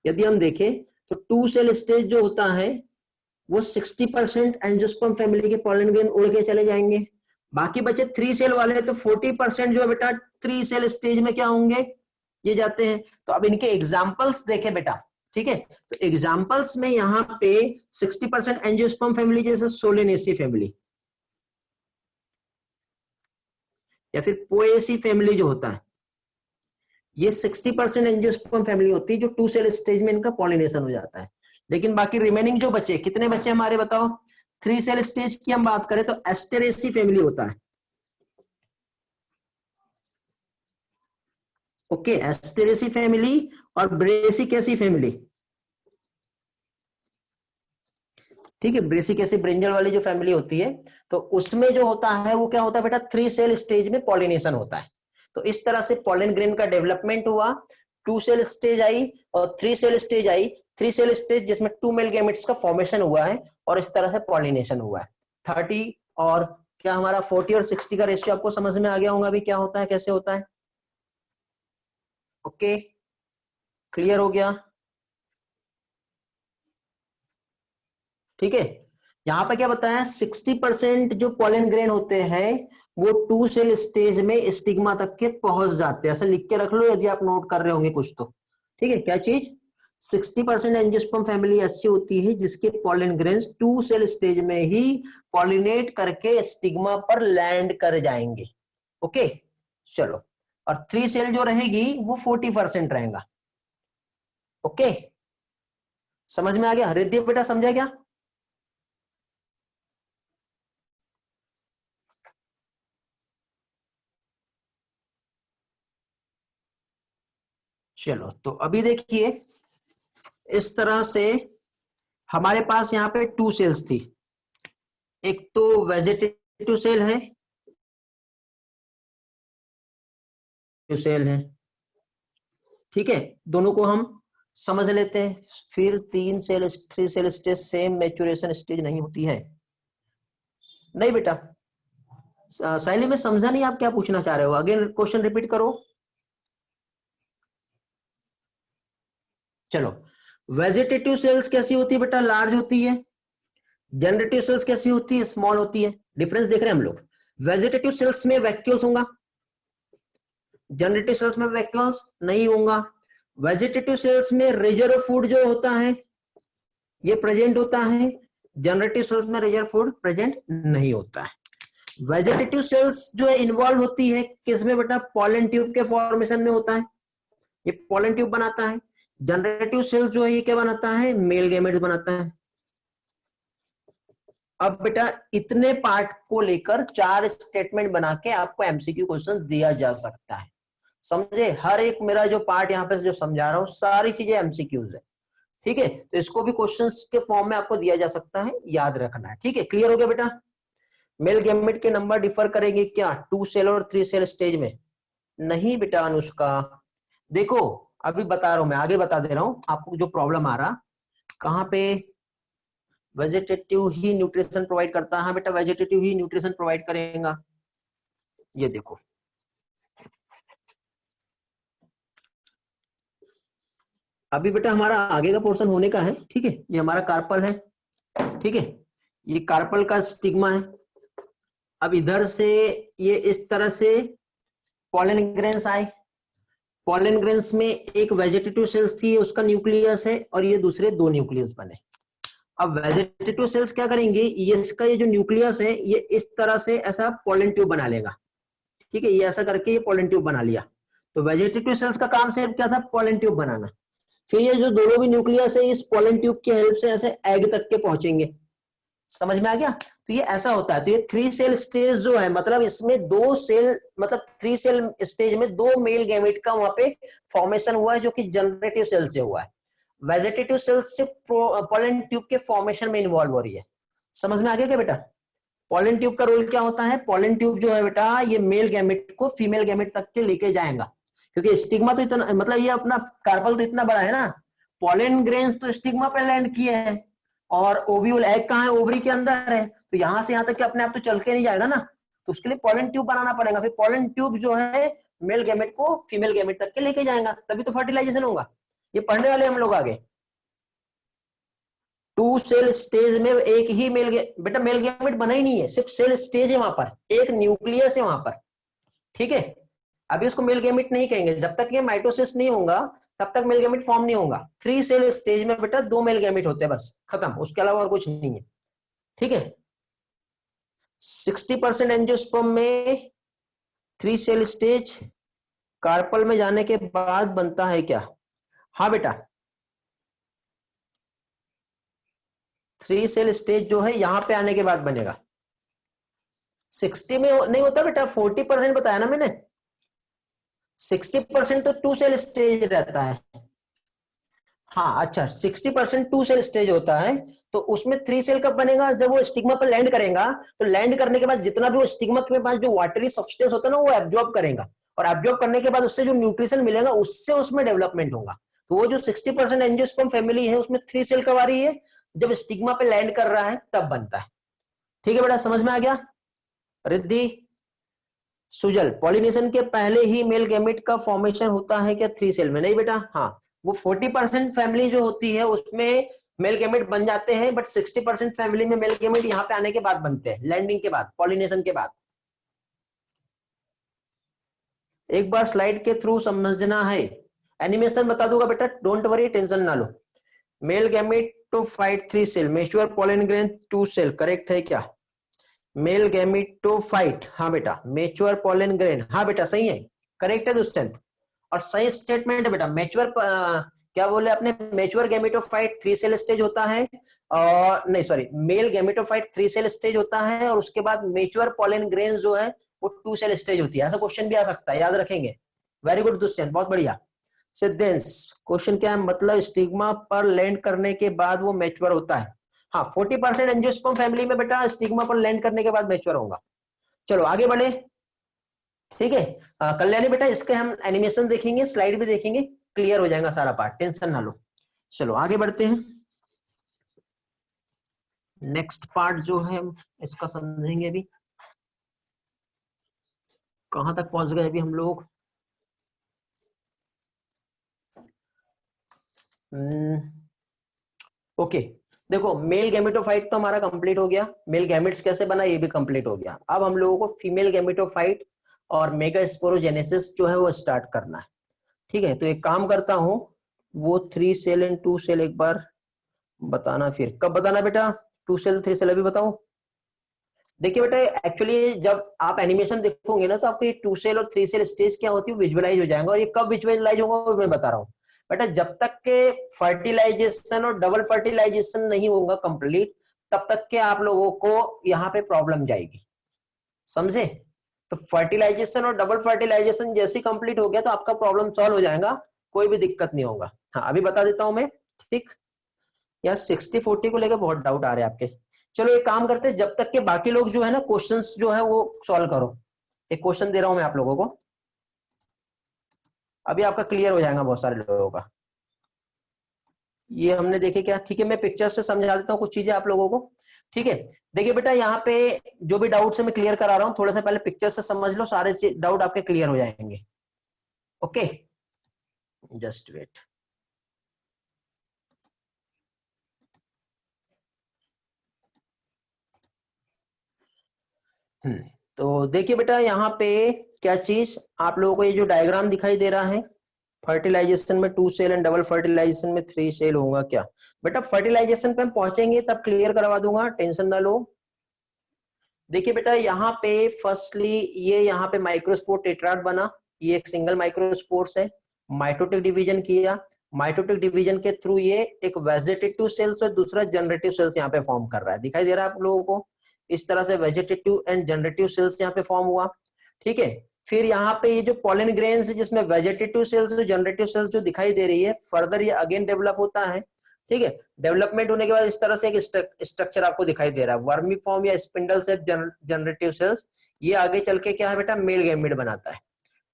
यदि हम देखें तो 2 सेल स्टेज जो होता है वो 60% एंजियोस्पर्म फैमिली के पॉलन ग्रेन उड़ के चले जाएंगे। बाकी बचे 3 सेल वाले, तो 40% जो है बेटा 3 सेल स्टेज में क्या होंगे, ये जाते हैं। तो अब इनके एग्जाम्पल्स देखें बेटा, ठीक है। तो एग्जाम्पल्स में यहाँ पे 60% एंजियोस्पर्म फैमिली, जैसे सोलेनेसी फैमिली या फिर पोएसी फैमिली जो होता है, ये 60% एंजियोस्पर्म फैमिली होती है, जो 2 सेल स्टेज में इनका पॉलिनेशन हो जाता है। लेकिन बाकी रिमेनिंग जो बचे, कितने बचे हमारे बताओ, 3 सेल स्टेज की हम बात करें तो एस्टेरेसी फैमिली होता है, ओके, एस्टेरेसी फैमिली और ब्रेसिकेसी फैमिली। ठीक है, ब्रेसिकेसी ब्रिंजल वाली जो फैमिली होती है, तो उसमें जो होता है वो क्या होता है बेटा, 3 सेल स्टेज में पॉलिनेशन होता है। तो इस तरह से पॉलन ग्रेन का डेवलपमेंट हुआ, 2 सेल स्टेज आई और 3 सेल स्टेज आई। 3 सेल स्टेज जिसमें 2 मेल गैमेट्स का फॉर्मेशन हुआ है और इस तरह से पॉलिनेशन हुआ है। 30 और क्या हमारा 40 और 60 का रेशियो आपको समझ में आ गया होगा अभी क्या होता है, कैसे होता है। ओके, क्लियर हो गया। ठीक है, यहाँ पे क्या बताया, 60% जो पॉलन ग्रेन होते हैं वो 2 सेल स्टेज में स्टिग्मा तक के पहुंच जाते हैं। ऐसा लिख के रख लो यदि आप नोट कर रहे होंगे कुछ तो। ठीक है, क्या चीज, 60% एंजियोस्पर्म फैमिली ऐसी होती है जिसके पॉलन ग्रेन्स 2 सेल स्टेज में ही पॉलिनेट करके स्टिग्मा पर लैंड कर जाएंगे। ओके, चलो, और 3 सेल जो रहेगी वो 40% रहेगा। ओके, समझ में आ गया, रिद्धि बेटा समझा क्या। चलो, तो अभी देखिए, इस तरह से हमारे पास यहाँ पे 2 सेल्स थी, एक तो वेजिटेटिव सेल है, सेल है। ठीक है, दोनों को हम समझ लेते हैं। फिर 3 cell stage same maturation stage नहीं होती है। नहीं बेटा, साइली में समझा नहीं, आप क्या पूछना चाह रहे हो, अगेन क्वेश्चन रिपीट करो। चलो, वेजिटेटिव सेल्स कैसी होती है बेटा, लार्ज होती है। जनरेटिव सेल्स कैसी होती है, स्मॉल होती है। डिफरेंस देख रहे हैं हम लोग, वेजिटेटिव सेल्स में वैक्यूल्स होगा, जनरेटिव सेल्स में वैक्यूल्स नहीं होगा। वेजिटेटिव सेल्स में रिजर्व फूड जो होता है ये प्रेजेंट होता है, जनरेटिव सेल्स में रिजर्व फूड प्रेजेंट नहीं होता है। वेजिटेटिव सेल्स जो है इन्वॉल्व होती है किसमें बेटा, पॉलन ट्यूब के फॉर्मेशन में होता है, ये पॉलन ट्यूब बनाता है। जनरेटिव सेल्स जो है ये क्या बनाता है, मेल गैमेट्स बनाता है। अब बेटा इतने पार्ट को लेकर 4 स्टेटमेंट बना के आपको एमसीक्यू क्वेश्चन दिया जा सकता है। समझे, हर एक मेरा जो पार्ट यहाँ पे जो समझा रहा हूँ सारी चीजें एमसीक्यूज है। ठीक है, तो इसको भी क्वेश्चंस के फॉर्म में आपको दिया जा सकता है, याद रखना है। ठीक है, क्लियर हो गया बेटा। मेल गैमेट के नंबर डिफर करेंगे क्या 2 सेल और 3 सेल स्टेज में, नहीं बेटा अनुष्का। देखो अभी बता रहा हूं मैं, आगे बता दे रहा हूं आपको जो प्रॉब्लम आ रहा कहां पे, वेजिटेटिव ही न्यूट्रिशन प्रोवाइड करता है। हाँ बेटा, वेजिटेटिव ही न्यूट्रिशन प्रोवाइड करेगा। ये देखो, अभी बेटा हमारा आगे का पोर्शन होने का है। ठीक है, ये हमारा कार्पल है। ठीक है, ये कार्पल का स्टिग्मा है। अब इधर से ये इस तरह से पॉलन ग्रेन्स आए, पॉलन ग्रेन्स में एक वेजिटेटिव सेल्स थी, उसका न्यूक्लियस है, और ये दूसरे 2 न्यूक्लियस बने। अब वेजिटेटिव सेल्स क्या करेंगे, ये इसका ये जो न्यूक्लियस है ये इस तरह से ऐसा पॉलन ट्यूब बना लेगा। ठीक है, ये ऐसा करके ये पॉलन ट्यूब बना लिया। तो वेजिटेटिव सेल्स का काम सिर्फ क्या था, पॉलन ट्यूब बनाना। फिर ये जो दोनों भी न्यूक्लियस है इस पॉलन ट्यूब की हेल्प से ऐसे एग तक के पहुंचेंगे। समझ में आ गया, तो ये ऐसा होता है। तो ये 3 सेल स्टेज जो है, मतलब इसमें 2 सेल, मतलब 3 सेल स्टेज में 2 मेल गैमेट का वहां पे फॉर्मेशन हुआ है, जो कि जनरेटिव सेल से हुआ है। वेजिटेटिव सेल से पॉलन ट्यूब के फॉर्मेशन में इन्वॉल्व हो रही है। समझ में आ गया क्या बेटा। पॉलन ट्यूब का रोल क्या होता है, पॉलन ट्यूब जो है बेटा ये मेल गैमेट को फीमेल गैमेट तक के लेके जाएगा, क्योंकि स्टिग्मा तो इतना, मतलब ये अपना कार्पल तो इतना बड़ा है ना, पॉलन ग्रेन्स तो स्टिग्मा पे लैंड किए हैं, और ओव्यूल एग कहाँ है, ओवरी के अंदर है। तो यहां से यहां तक कि अपने आप तो चल के नहीं जाएगा ना, तो उसके लिए पॉलन ट्यूब बनाना पड़ेगा। फिर पॉलन ट्यूब जो है मेल गैमेट को फीमेल गैमेट तक के लेके जाएगा, तभी तो फर्टिलाइजेशन होगा। ये पढ़ने वाले हम लोग आगे। 2 सेल स्टेज में एक ही बेटा मेल गैमेट बना ही नहीं है, सिर्फ सेल स्टेज है, वहां पर एक न्यूक्लियस है वहां पर। ठीक है, अभी उसको मेल गैमेट नहीं कहेंगे, जब तक ये माइटोसिस नहीं होगा तब तक मेल गैमेट फॉर्म नहीं होगा। 3 सेल स्टेज में बेटा 2 मेल गैमेट होते हैं बस, खत्म, उसके अलावा और कुछ नहीं है। ठीक है, 60% एंजियोस्पर्म में 3 सेल स्टेज, कार्पल में जाने के बाद बनता है क्या, हाँ बेटा 3 सेल स्टेज जो है यहां पे आने के बाद बनेगा। 60 में नहीं होता बेटा, 40% बताया ना मैंने, 60% तो 2 सेल स्टेज रहता है। हाँ अच्छा, 60% 2 सेल स्टेज होता है, तो उसमें 3 सेल कब बनेगा, जब वो स्टिग्मा पर लैंड करेगा, तो लैंड करने के बाद जितना भी वो स्टिग्मा के पास जो वाटरी सब्सटेंस होता है ना, वो एब्जॉर्ब करेगा, और एब्जॉर्ब करने के बाद उससे जो न्यूट्रिशन मिलेगा उससे उसमें डेवलपमेंट होगा। तो वो जो 60% एंजियोस्पर्म फैमिली है उसमें 3 सेल कब आ रही है, जब स्टिग्मा पे लैंड कर रहा है तब बनता है। ठीक है बेटा, समझ में आ गया। रिद्धि, सुजल, पॉलिनेशन के पहले ही मेल गैमेट का फॉर्मेशन होता है क्या 3 सेल में? नहीं बेटा, हाँ, वो 40% फैमिली जो होती है उसमें मेल गैमेट बन जाते हैं, बट 60% फैमिली में मेल गैमेट यहाँ पे आने के बाद बनते हैं, लैंडिंग के बाद, पॉलिनेशन के बाद। एक बार स्लाइड के थ्रू समझना है, एनिमेशन बता दूंगा बेटा, डोंट वरी, टेंशन ना लो। Male gametophyte 3 cell, mature pollen grain 2 cell, correct है क्या? मेल गैमेटोफाइट, हाँ बेटा, मेच्योर पॉलन ग्रेन, हाँ बेटा सही है, करेक्ट है दुष्यंत, और सही स्टेटमेंट है बेटा। मेच्योर क्या बोले आपने, मेच्योर गैमेटोफाइट 3 सेल स्टेज होता है, और नहीं sorry, male gametophyte 3 cell stage होता है, और उसके बाद मेच्योर पॉलन ग्रेन जो है वो 2 सेल स्टेज होती है। ऐसा क्वेश्चन भी आ सकता है, याद रखेंगे। वेरी गुड दुष्यंत, बहुत बढ़िया। सिद्धेंश, क्वेश्चन क्या है, मतलब स्टिग्मा पर लैंड करने के बाद वो मैच्योर होता है। हाँ, 40% एंजियोस्पर्म फैमिली में बेटा स्टिग्मा पर लैंड करने के बाद मैच्योर होगा। चलो आगे बढ़े, ठीक है। कल्याणी बेटा, इसके हम एनिमेशन देखेंगे, स्लाइड भी देखेंगे, क्लियर हो जाएगा सारा पार्ट, टेंशन ना लो। चलो आगे बढ़ते हैं, नेक्स्ट पार्ट जो है इसका समझेंगे अभी। कहां तक पहुंच गए अभी हम लोग? ओके, देखो मेल गैमेटोफाइट तो हमारा कंप्लीट हो गया, मेल गैमेट्स कैसे बना ये भी कंप्लीट हो गया। अब हम लोगों को फीमेल गैमेटोफाइट और मेगास्पोरोजेनेसिस जो है वो स्टार्ट करना है। ठीक है, तो एक काम करता हूं, वो 3 सेल एंड 2 सेल एक बार बताना, फिर कब बताना बेटा, 2 सेल 3 सेल अभी बताऊं? देखिए बेटा, एक्चुअली जब आप एनिमेशन देखोगे ना, तो आपको ये 2 सेल और 3 सेल स्टेज क्या होती है विजुअलाइज हो जाएगा, और ये कब विजुअलाइज होगा वो मैं बता रहा हूँ बेटा। जब तक के फर्टिलाइजेशन और डबल फर्टिलाइजेशन नहीं होगा कंप्लीट, तब तक के आप लोगों को यहाँ पे प्रॉब्लम जाएगी, समझे? तो फर्टिलाइजेशन और डबल फर्टिलाइजेशन जैसे कंप्लीट हो गया तो आपका प्रॉब्लम सॉल्व हो जाएगा, कोई भी दिक्कत नहीं होगा। हाँ अभी बता देता हूं मैं, ठीक। यार 60-40 को लेकर बहुत डाउट आ रहे हैं आपके। चलो एक काम करते हैं, जब तक के बाकी लोग जो है ना क्वेश्चंस जो है वो सॉल्व करो। एक क्वेश्चन दे रहा हूं मैं आप लोगों को, अभी आपका क्लियर हो जाएगा बहुत सारे लोगों का। ये हमने देखे क्या, ठीक है, मैं पिक्चर से समझा देता हूँ कुछ चीजें आप लोगों को। ठीक है, देखिए बेटा, यहाँ पे जो भी डाउट है मैं क्लियर करा रहा हूँ, थोड़ा सा पहले पिक्चर से समझ लो, सारे डाउट आपके क्लियर हो जाएंगे। Okay, just wait. तो देखिए बेटा, यहाँ पे क्या चीज आप लोगों को, ये जो डायग्राम दिखाई दे रहा है, फर्टिलाइजेशन में 2 सेल एंड डबल फर्टिलाइजेशन में 3 सेल होगा क्या? बेटा फर्टिलाइजेशन पे हम पहुंचेंगे तब क्लियर करवा दूंगा, टेंशन ना लो। देखिए बेटा, यहाँ पे फर्स्टली ये यहाँ पे माइक्रोस्पोर टेट्राड बना, ये एक सिंगल माइक्रोस्पोर्स है, माइटोटिक डिवीजन किया, माइटोटिक डिवीजन के थ्रू ये एक वेजिटेटिव सेल्स और दूसरा जनरेटिव सेल्स यहाँ पे फॉर्म कर रहा है, दिखाई दे रहा है आप लोगों को? इस तरह से वेजिटेटिव एंड जनरेटिव सेल्स यहाँ पे फॉर्म हुआ। ठीक है, फिर यहाँ पे ये जो पॉलन ग्रेन्स है जिसमें वेजिटेटिव सेल्स और जनरेटिव सेल्स जो दिखाई दे रही है, फर्दर ये अगेन डेवलप होता है। ठीक है, डेवलपमेंट होने के बाद इस तरह से एक स्ट्रक्चर आपको दिखाई दे रहा है, वर्मी फॉर्म या स्पिंडल शेप जनरेटिव सेल्स। ये आगे चल के क्या है बेटा, मेल गैमेट बनाता है।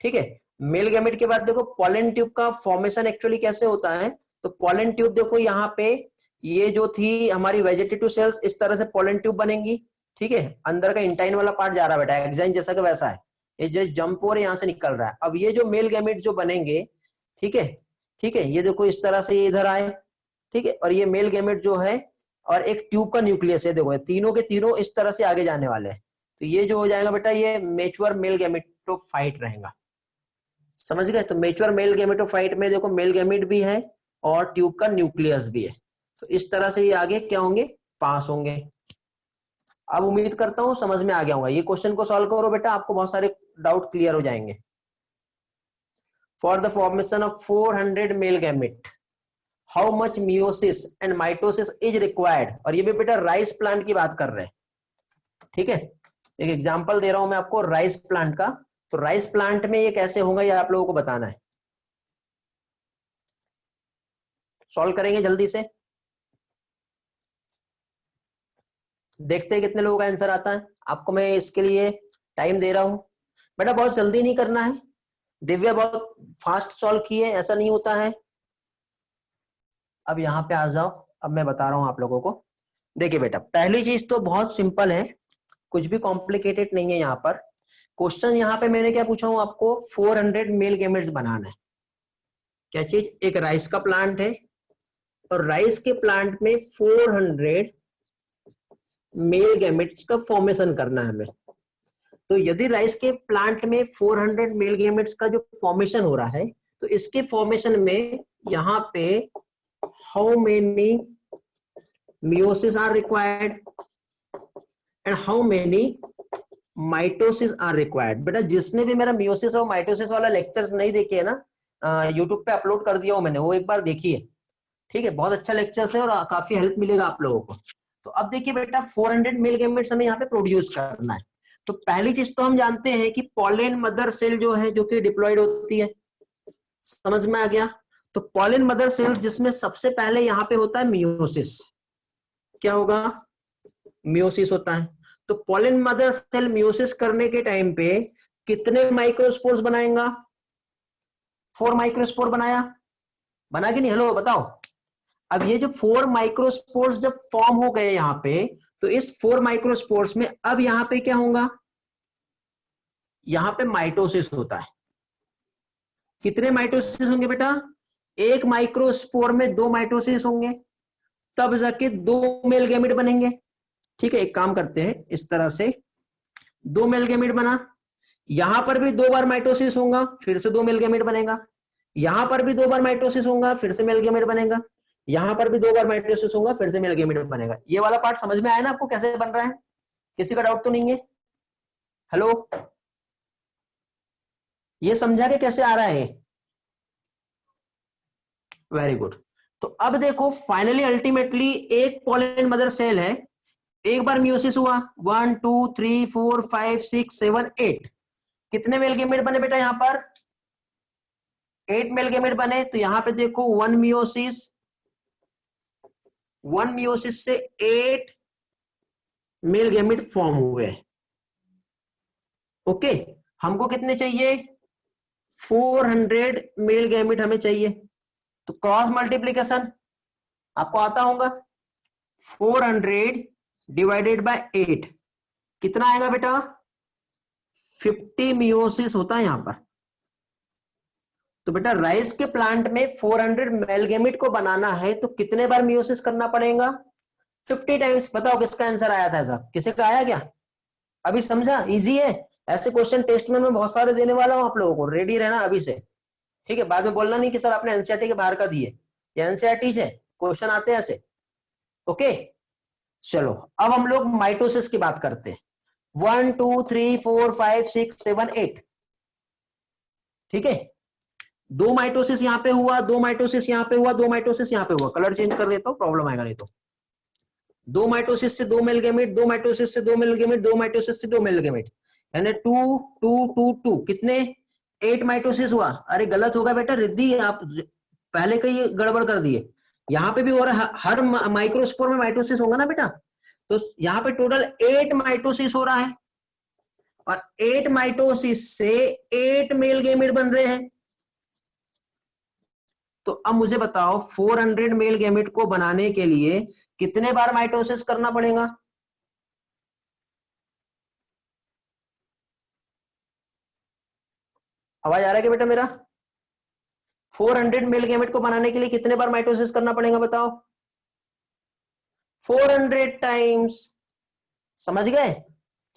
ठीक है, मेल गैमेट के बाद देखो पॉलन ट्यूब का फॉर्मेशन एक्चुअली कैसे होता है, तो पॉलन ट्यूब देखो यहाँ पे, ये जो थी हमारी वेजिटेटिव सेल्स, इस तरह से पॉलन ट्यूब बनेंगी। ठीक है, अंदर का इंटाइन वाला पार्ट जा रहा है बेटा, एक्साइन जैसा का वैसा है, ये जो जंप और यहाँ से निकल रहा है। अब ये जो मेल गैमेट जो बनेंगे, ठीक है, ठीक है, ये देखो इस तरह से ये इधर आए, ठीक है, और ये मेल गैमेट जो है, और एक ट्यूब का न्यूक्लियस है, देखो तीनों के तीनों इस तरह से आगे जाने वाले हैं। तो ये जो हो जाएगा बेटा, ये मेच्योर मेल गैमेटोफाइट रहेगा, समझ गए? तो मेच्योर मेल गैमेटोफाइट में देखो मेल गैमेट भी है और ट्यूब का न्यूक्लियस भी है, तो इस तरह से ये आगे क्या होंगे, पास होंगे। अब उम्मीद करता हूं समझ में आ गया होगा, ये क्वेश्चन को सॉल्व करो बेटा, आपको बहुत सारे डाउट क्लियर हो जाएंगे। For the formation of 400 male gamete, how much meiosis and mitosis is required, और ये भी बेटा राइस प्लांट की बात कर रहे हैं। ठीक है, एक एग्जांपल दे रहा हूं मैं आपको राइस प्लांट का, तो राइस प्लांट में ये कैसे होगा ये आप लोगों को बताना है। सॉल्व करेंगे जल्दी से, देखते हैं कितने लोगों का आंसर आता है। आपको मैं इसके लिए टाइम दे रहा हूं बेटा, बहुत जल्दी नहीं करना है। दिव्या बहुत फास्ट सॉल्व किए, ऐसा नहीं होता है। अब यहाँ पे आ जाओ, अब मैं बता रहा हूं आप लोगों को। देखिए बेटा, पहली चीज तो बहुत सिंपल है, कुछ भी कॉम्प्लिकेटेड नहीं है। यहाँ पर क्वेश्चन, यहाँ पे मैंने क्या पूछा हूं आपको, 400 मेल गेमेट्स बनाना है। क्या चीज, एक राइस का प्लांट है और राइस के प्लांट में 400 मेल गैमेट्स का फॉर्मेशन करना है हमें। तो यदि राइस के प्लांट में 400 मेल गैमेट्स का जो फॉर्मेशन हो रहा है, तो इसके फॉर्मेशन में यहाँ पे how many meiosis are required and how many mitosis are required. बेटा जिसने भी मेरा मियोसिस और माइटोसिस वाला लेक्चर नहीं देखे है ना, यूट्यूब पे अपलोड कर दिया हूं मैंने, वो एक बार देखिए, ठीक है, बहुत अच्छा लेक्चर है और काफी हेल्प मिलेगा आप लोगों को। तो अब देखिए बेटा, 400 मेल गैमेट्स हमें यहाँ पे प्रोड्यूस करना है। तो पहली चीज तो हम जानते हैं कि पॉलन मदर सेल जो है, जो कि डिप्लॉयड होती है, समझ में आ गया। तो पॉलन मदर सेल जिसमें सबसे पहले यहाँ पे होता है मियोसिस, क्या होगा, मियोसिस होता है। तो पॉलन मदर सेल मियोसिस करने के टाइम पे कितने माइक्रोस्पोर्स बनाएगा, 4 माइक्रोस्पोर बनाया, बना कि नहीं, हेलो बताओ। अब ये जो 4 माइक्रोस्पोर्स जब फॉर्म हो गए यहाँ पे, तो इस 4 माइक्रोस्पोर्स में अब यहाँ पे क्या होगा, यहाँ पे माइटोसिस होता है। कितने माइटोसिस होंगे बेटा, एक माइक्रोस्पोर में 2 माइटोसिस होंगे, तब जाके 2 मेल गैमेट बनेंगे। ठीक है, एक काम करते हैं, इस तरह से 2 मेल गैमेट बना, यहां पर भी 2 बार माइटोसिस होगा, फिर से 2 मेल गैमेट बनेगा, यहां पर भी 2 बार माइटोसिस होगा, फिर से मेल गैमेट बनेगा, यहां पर भी 2 बार माइटोसिस होगा, फिर से मेल गैमेट बनेगा। ये वाला पार्ट समझ में आया ना आपको, कैसे बन रहा है, किसी का डाउट तो नहीं है, हेलो, ये समझा कि कैसे आ रहा है, वेरी गुड। तो अब देखो, फाइनली अल्टीमेटली एक पॉलन मदर सेल है, एक बार मियोसिस हुआ, 1 2 3 4 5 6 7 8, कितने मेल गैमेट बने बेटा, यहां पर 8 मेल गैमेट बने। तो यहां पे देखो, 1 मियोसिस से 8 मेल गैमेट फॉर्म हुए। ओके, हमको कितने चाहिए, 400 मेल गैमेट हमें चाहिए। तो क्रॉस मल्टीप्लीकेशन आपको आता होगा, 400 डिवाइडेड बाय 8 कितना आएगा बेटा, 50 मियोसिस होता है यहां पर। तो बेटा राइस के प्लांट में 400 मेल गैमेट को बनाना है, तो कितने बार मियोसिस करना पड़ेगा, 50 टाइम्स। बताओ किसका आंसर आया था, ऐसा किसी का आया क्या, अभी समझा, इजी है। ऐसे क्वेश्चन टेस्ट में मैं बहुत सारे देने वाला हूं आप लोगों को, रेडी रहना अभी से, ठीक है। बाद में बोलना नहीं कि सर आपने एनसीईआरटी के बाहर का दिए, ये एनसीईआरटी है, क्वेश्चन आते हैं ऐसे। ओके, चलो अब हम लोग माइटोसिस की बात करते हैं। 1 2 3 4 5 6 7 8, ठीक है, 2 माइटोसिस यहाँ पे हुआ, 2 माइटोसिस यहाँ पे हुआ, 2 माइटोसिस यहाँ पे हुआ, कलर चेंज कर देता हूं, प्रॉब्लम आएगा नहीं तो। 2 माइटोसिस से 2 मेल गैमेट, 2 माइटोसिस से 2 मेल गैमेट, 2 माइटोसिस से 2 मेल गैमेट, यानी 2 2 2 2, कितने, 8 माइटोसिस हुआ। अरे गलत होगा बेटा, रिद्धि आप पहले का ही गड़बड़ कर दिए, यहाँ पे भी हो रहा है, हर माइक्रोस्पोर में माइटोसिस होगा ना बेटा। तो यहाँ पे टोटल 8 माइटोसिस हो रहा है, और 8 माइटोसिस से 8 मेल गैमेट बन रहे हैं। तो अब मुझे बताओ, 400 मेल गैमेट को बनाने के लिए कितने बार माइटोसिस करना पड़ेगा, आवाज आ रहा है कि बेटा मेरा, 400 मेल गैमेट को बनाने के लिए कितने बार माइटोसिस करना पड़ेगा बताओ, 400 टाइम्स, समझ गए।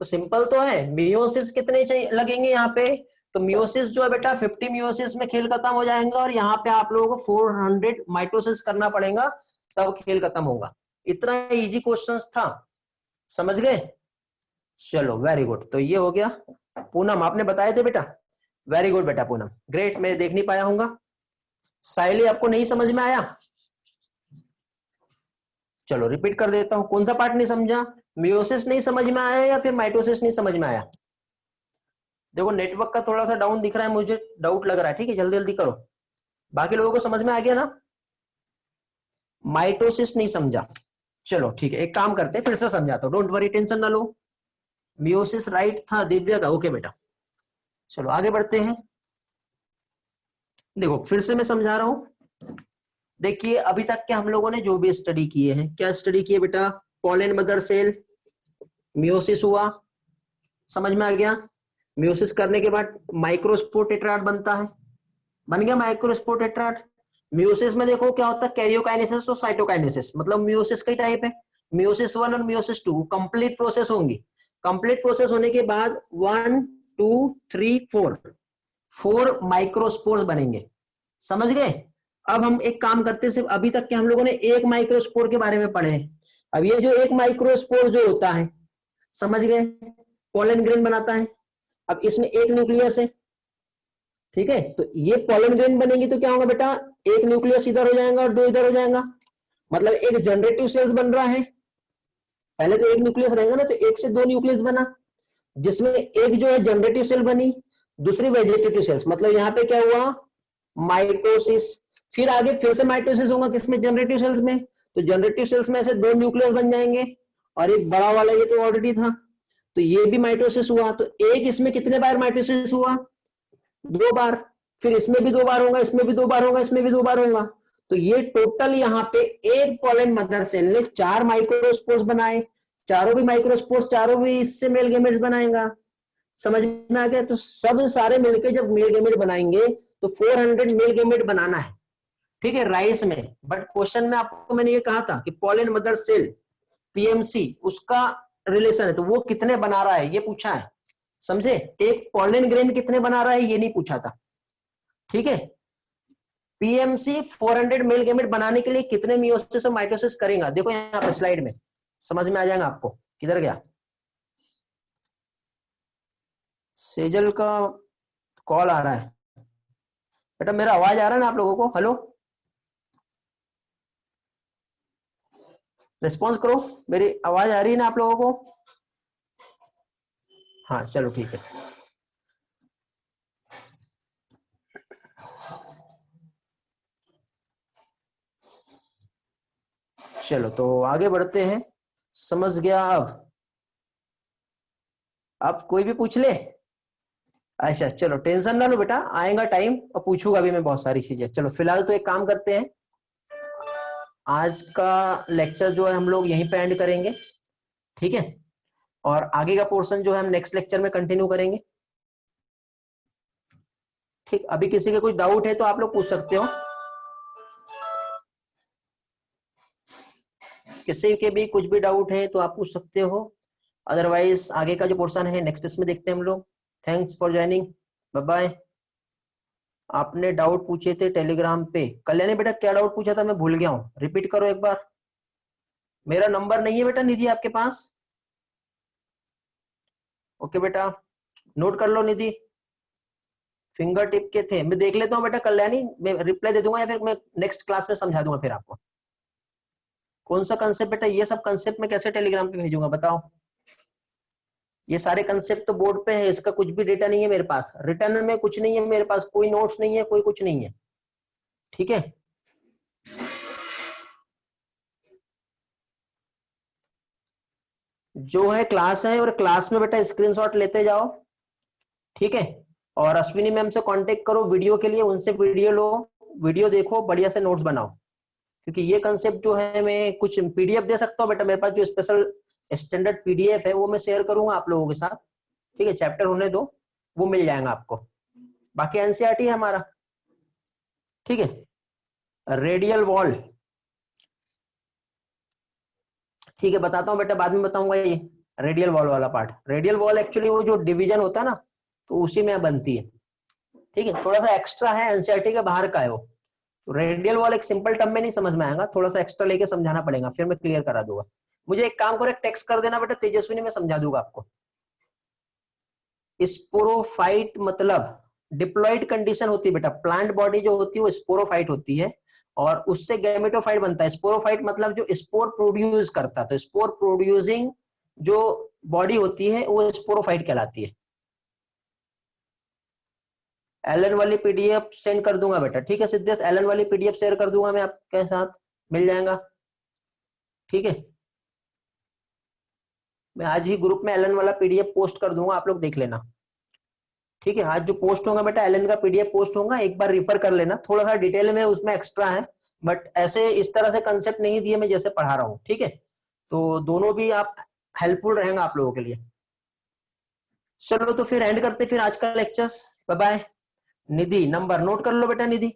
तो सिंपल तो है, मियोसिस कितने चाहिए लगेंगे यहाँ पे, तो मियोसिस जो है बेटा 50 मियोसिस में खेल खत्म हो जाएगा, और यहाँ पे आप लोगों को 400 माइटोसिस करना पड़ेगा, तब खेल खत्म होगा। इतना इजी क्वेश्चंस था, समझ गए। चलो वेरी गुड, तो ये हो गया। पूनम आपने बताए थे बेटा, वेरी गुड बेटा पूनम, ग्रेट, मैं देख नहीं पाया हूँ। साइली आपको नहीं समझ में आया, चलो रिपीट कर देता हूं, कौन सा पार्ट नहीं समझा, मियोसिस नहीं समझ में आया या फिर माइटोसिस नहीं समझ में आया। देखो नेटवर्क का थोड़ा सा डाउन दिख रहा है, मुझे डाउट लग रहा है, ठीक है, जल्दी जल्दी करो। बाकी लोगों को समझ में आ गया ना, माइटोसिस नहीं समझा, चलो ठीक है, एक काम करते हैं फिर से समझाता हूँ, डोंट वरी, टेंशन ना लो। मियोसिस राइट था दिव्या का, ओके बेटा, चलो आगे बढ़ते हैं। देखो फिर से मैं समझा रहा हूं, देखिए अभी तक के हम लोगों ने जो भी स्टडी किए हैं, क्या स्टडी किए बेटा, पॉलन मदर सेल, मियोसिस हुआ, समझ में आ गया। मियोसिस करने के बाद माइक्रोस्पोर टेट्राड बनता है, बन गया माइक्रोस्पोर टेट्राड। मियोसिस में देखो क्या होता है, कैरियोकाइनेसिस और साइटोकाइनेसिस, मतलब मियोसिस का टाइप है, मियोसिस 1 और मियोसिस 2 कंप्लीट प्रोसेस होंगी। कंप्लीट प्रोसेस होने के बाद 1 2 3 4 4 माइक्रोस्पोर्स बनेंगे, समझ गए। अब हम एक काम करते हैं, सिर्फ अभी तक के हम लोगों ने एक माइक्रोस्पोर के बारे में पढ़े हैं। अब ये जो एक माइक्रोस्पोर जो होता है, समझ गए, पोलन ग्रेन बनाता है। अब इसमें एक न्यूक्लियस है, ठीक है, तो ये पोलन ग्रेन बनेंगी तो क्या होगा बेटा, एक न्यूक्लियस इधर हो जाएगा और दो इधर हो जाएगा, मतलब एक जनरेटिव सेल्स बन रहा है। पहले तो एक न्यूक्लियस रहेगा ना, तो एक से दो न्यूक्लियस बना, जिसमें एक जो है जनरेटिव सेल बनी, दूसरी वेजिटेटिव सेल्स, मतलब यहाँ पे क्या हुआ, माइटोसिस। फिर आगे फिर से माइटोसिस होगा किसमें, जनरेटिव सेल्स में, तो जनरेटिव सेल्स में से दो न्यूक्लियस बन जाएंगे और एक बड़ा वाला ये तो ऑलरेडी था, तो ये भी माइटोसिस हुआ। तो एक इसमें कितने बार माइटोसिस हुआ, दो बार, फिर इसमें भी दो बार होगा, इसमें भी दो बार होगा, इसमें भी दो बार होगा। तो ये टोटल यहाँ पे एक पोलन मदर सेल ने चार माइक्रोस्पोर्स बनाए, चारों भी माइक्रोस्पोर्स, चारों भी इससे मेल गेमेट्स बनाएगा, समझ में आ गया। तो सब सारे मिलके जब मेल गेमेट बनाएंगे तो 400 मेल गेमेट बनाना है, ठीक है, राइस में। बट क्वेश्चन में आपको मैंने ये कहा था कि पोलन मदर सेल पीएमसी उसका रिलेशन है, तो वो कितने बना रहा है ये पूछा है, समझे। एक पोलन ग्रेन कितने बना रहा है ये नहीं पूछा था, ठीक है। पीएमसी 400 मेल गेमेट बनाने के लिए कितने मियोसिस और माइटोसिस करेगा, देखो यहाँ पे स्लाइड में समझ में आ जाएगा आपको। किधर गया सेजल का कॉल आ रहा है बेटा, मेरा आवाज आ रहा है ना आप लोगों को, हेलो, रिस्पॉन्स करो, मेरी आवाज आ रही है ना आप लोगों को, हाँ चलो ठीक है। चलो तो आगे बढ़ते हैं, समझ गया। अब कोई भी पूछ ले, अच्छा चलो टेंशन ना लो बेटा, आएगा टाइम और पूछूंगा भी मैं बहुत सारी चीजें। चलो फिलहाल तो एक काम करते हैं, आज का लेक्चर जो है हम लोग यहीं पे एंड करेंगे, ठीक है, और आगे का पोर्शन जो है हम नेक्स्ट लेक्चर में कंटिन्यू करेंगे, ठीक। अभी किसी के कुछ डाउट है तो आप लोग पूछ सकते हो, किसी के भी कुछ भी डाउट है तो आप पूछ सकते हो, अदरवाइज आगे का जो पोर्शन है नेक्स्ट इसमें देखते हैं हम लोग। Thanks for joining, bye bye. आपने डाउट पूछे थे टेलीग्राम पे, कल्याणी बेटा क्या डाउट पूछा था, मैं भूल गया हूँ, रिपीट करो एक बार। मेरा नंबर नहीं है बेटा निधि आपके पास, ओके बेटा, नोट कर लो निधि, फिंगर टिप के थे, मैं देख लेता हूँ बेटा कल्याणी, मैं रिप्लाई दे दूंगा या फिर मैं नेक्स्ट क्लास में समझा दूंगा फिर आपको। कौन सा कंसेप्ट बेटा, ये सब कंसेप्ट मैं कैसे टेलीग्राम पे भेजूंगा बताओ, ये सारे कंसेप्ट तो बोर्ड पे है, इसका कुछ भी डेटा नहीं है मेरे पास, रिटर्न में कुछ नहीं है मेरे पास, कोई नोट्स नहीं है, कोई कुछ नहीं है, ठीक है। जो है क्लास है, और क्लास में बेटा स्क्रीनशॉट लेते जाओ, ठीक है, और अश्विनी मैम से कांटेक्ट करो वीडियो के लिए, उनसे वीडियो लो, वीडियो देखो, बढ़िया से नोट्स बनाओ, क्योंकि ये कंसेप्ट जो है मैं कुछ पीडीएफ दे सकता हूँ बेटा, मेरे पास जो स्पेशल स्टैंडर्ड पीडीएफ है वो मैं शेयर करूंगा आप लोगों के साथ, ठीक है, चैप्टर होने दो, वो मिल जाएगा आपको, बाकी एनसीईआरटी है हमारा, ठीक है। रेडियल वॉल, ठीक है, बताता हूँ बेटा, बाद में बताऊंगा ये रेडियल वॉल वाला पार्ट। रेडियल वॉल एक्चुअली वो जो डिवीजन होता है ना, तो उसी में बनती है, ठीक है, थोड़ा सा एक्स्ट्रा है, एनसीईआरटी के बाहर का है वो, तो रेडियल वॉल एक सिंपल टर्म में नहीं समझ में आएगा, थोड़ा सा एक्स्ट्रा लेके समझाना पड़ेगा, फिर मैं क्लियर करा दूंगा। मुझे एक काम करो, एक टेक्स्ट कर देना बेटा तेजस्विनी, में समझा दूंगा आपको। स्पोरोफाइट मतलब डिप्लॉइड कंडीशन होती है बेटा, प्लांट बॉडी जो होती है वो स्पोरोफाइट होती है, और उससे गैमेटोफाइट बनता है। स्पोरोफाइट मतलब जो स्पोर प्रोड्यूस करता है, तो स्पोर प्रोड्यूसिंग जो बॉडी होती है वो स्पोरोफाइट कहलाती है। एलन वाली पीडीएफ सेंड कर दूंगा बेटा, ठीक है सिद्धेश, एलन वाली पीडीएफ शेयर कर दूंगा मैं आपके साथ, मिल जाएगा। ठीक है, मैं आज ही ग्रुप में एलन वाला पीडीएफ पोस्ट कर दूंगा, आप लोग देख लेना। ठीक है, आज जो पोस्ट होगा बेटा एलन का पीडीएफ पोस्ट होगा, एक बार रिफर कर लेना, थोड़ा सा डिटेल में उसमें एक्स्ट्रा है, बट ऐसे इस तरह से कंसेप्ट नहीं दिए मैं जैसे पढ़ा रहा हूँ। ठीक है, तो दोनों भी आप हेल्पफुल रहेगा आप लोगों के लिए। चलो तो फिर एंड करते फिर आज का lectures. Bye bye. Nidhi number note कर लो बेटा, निधि।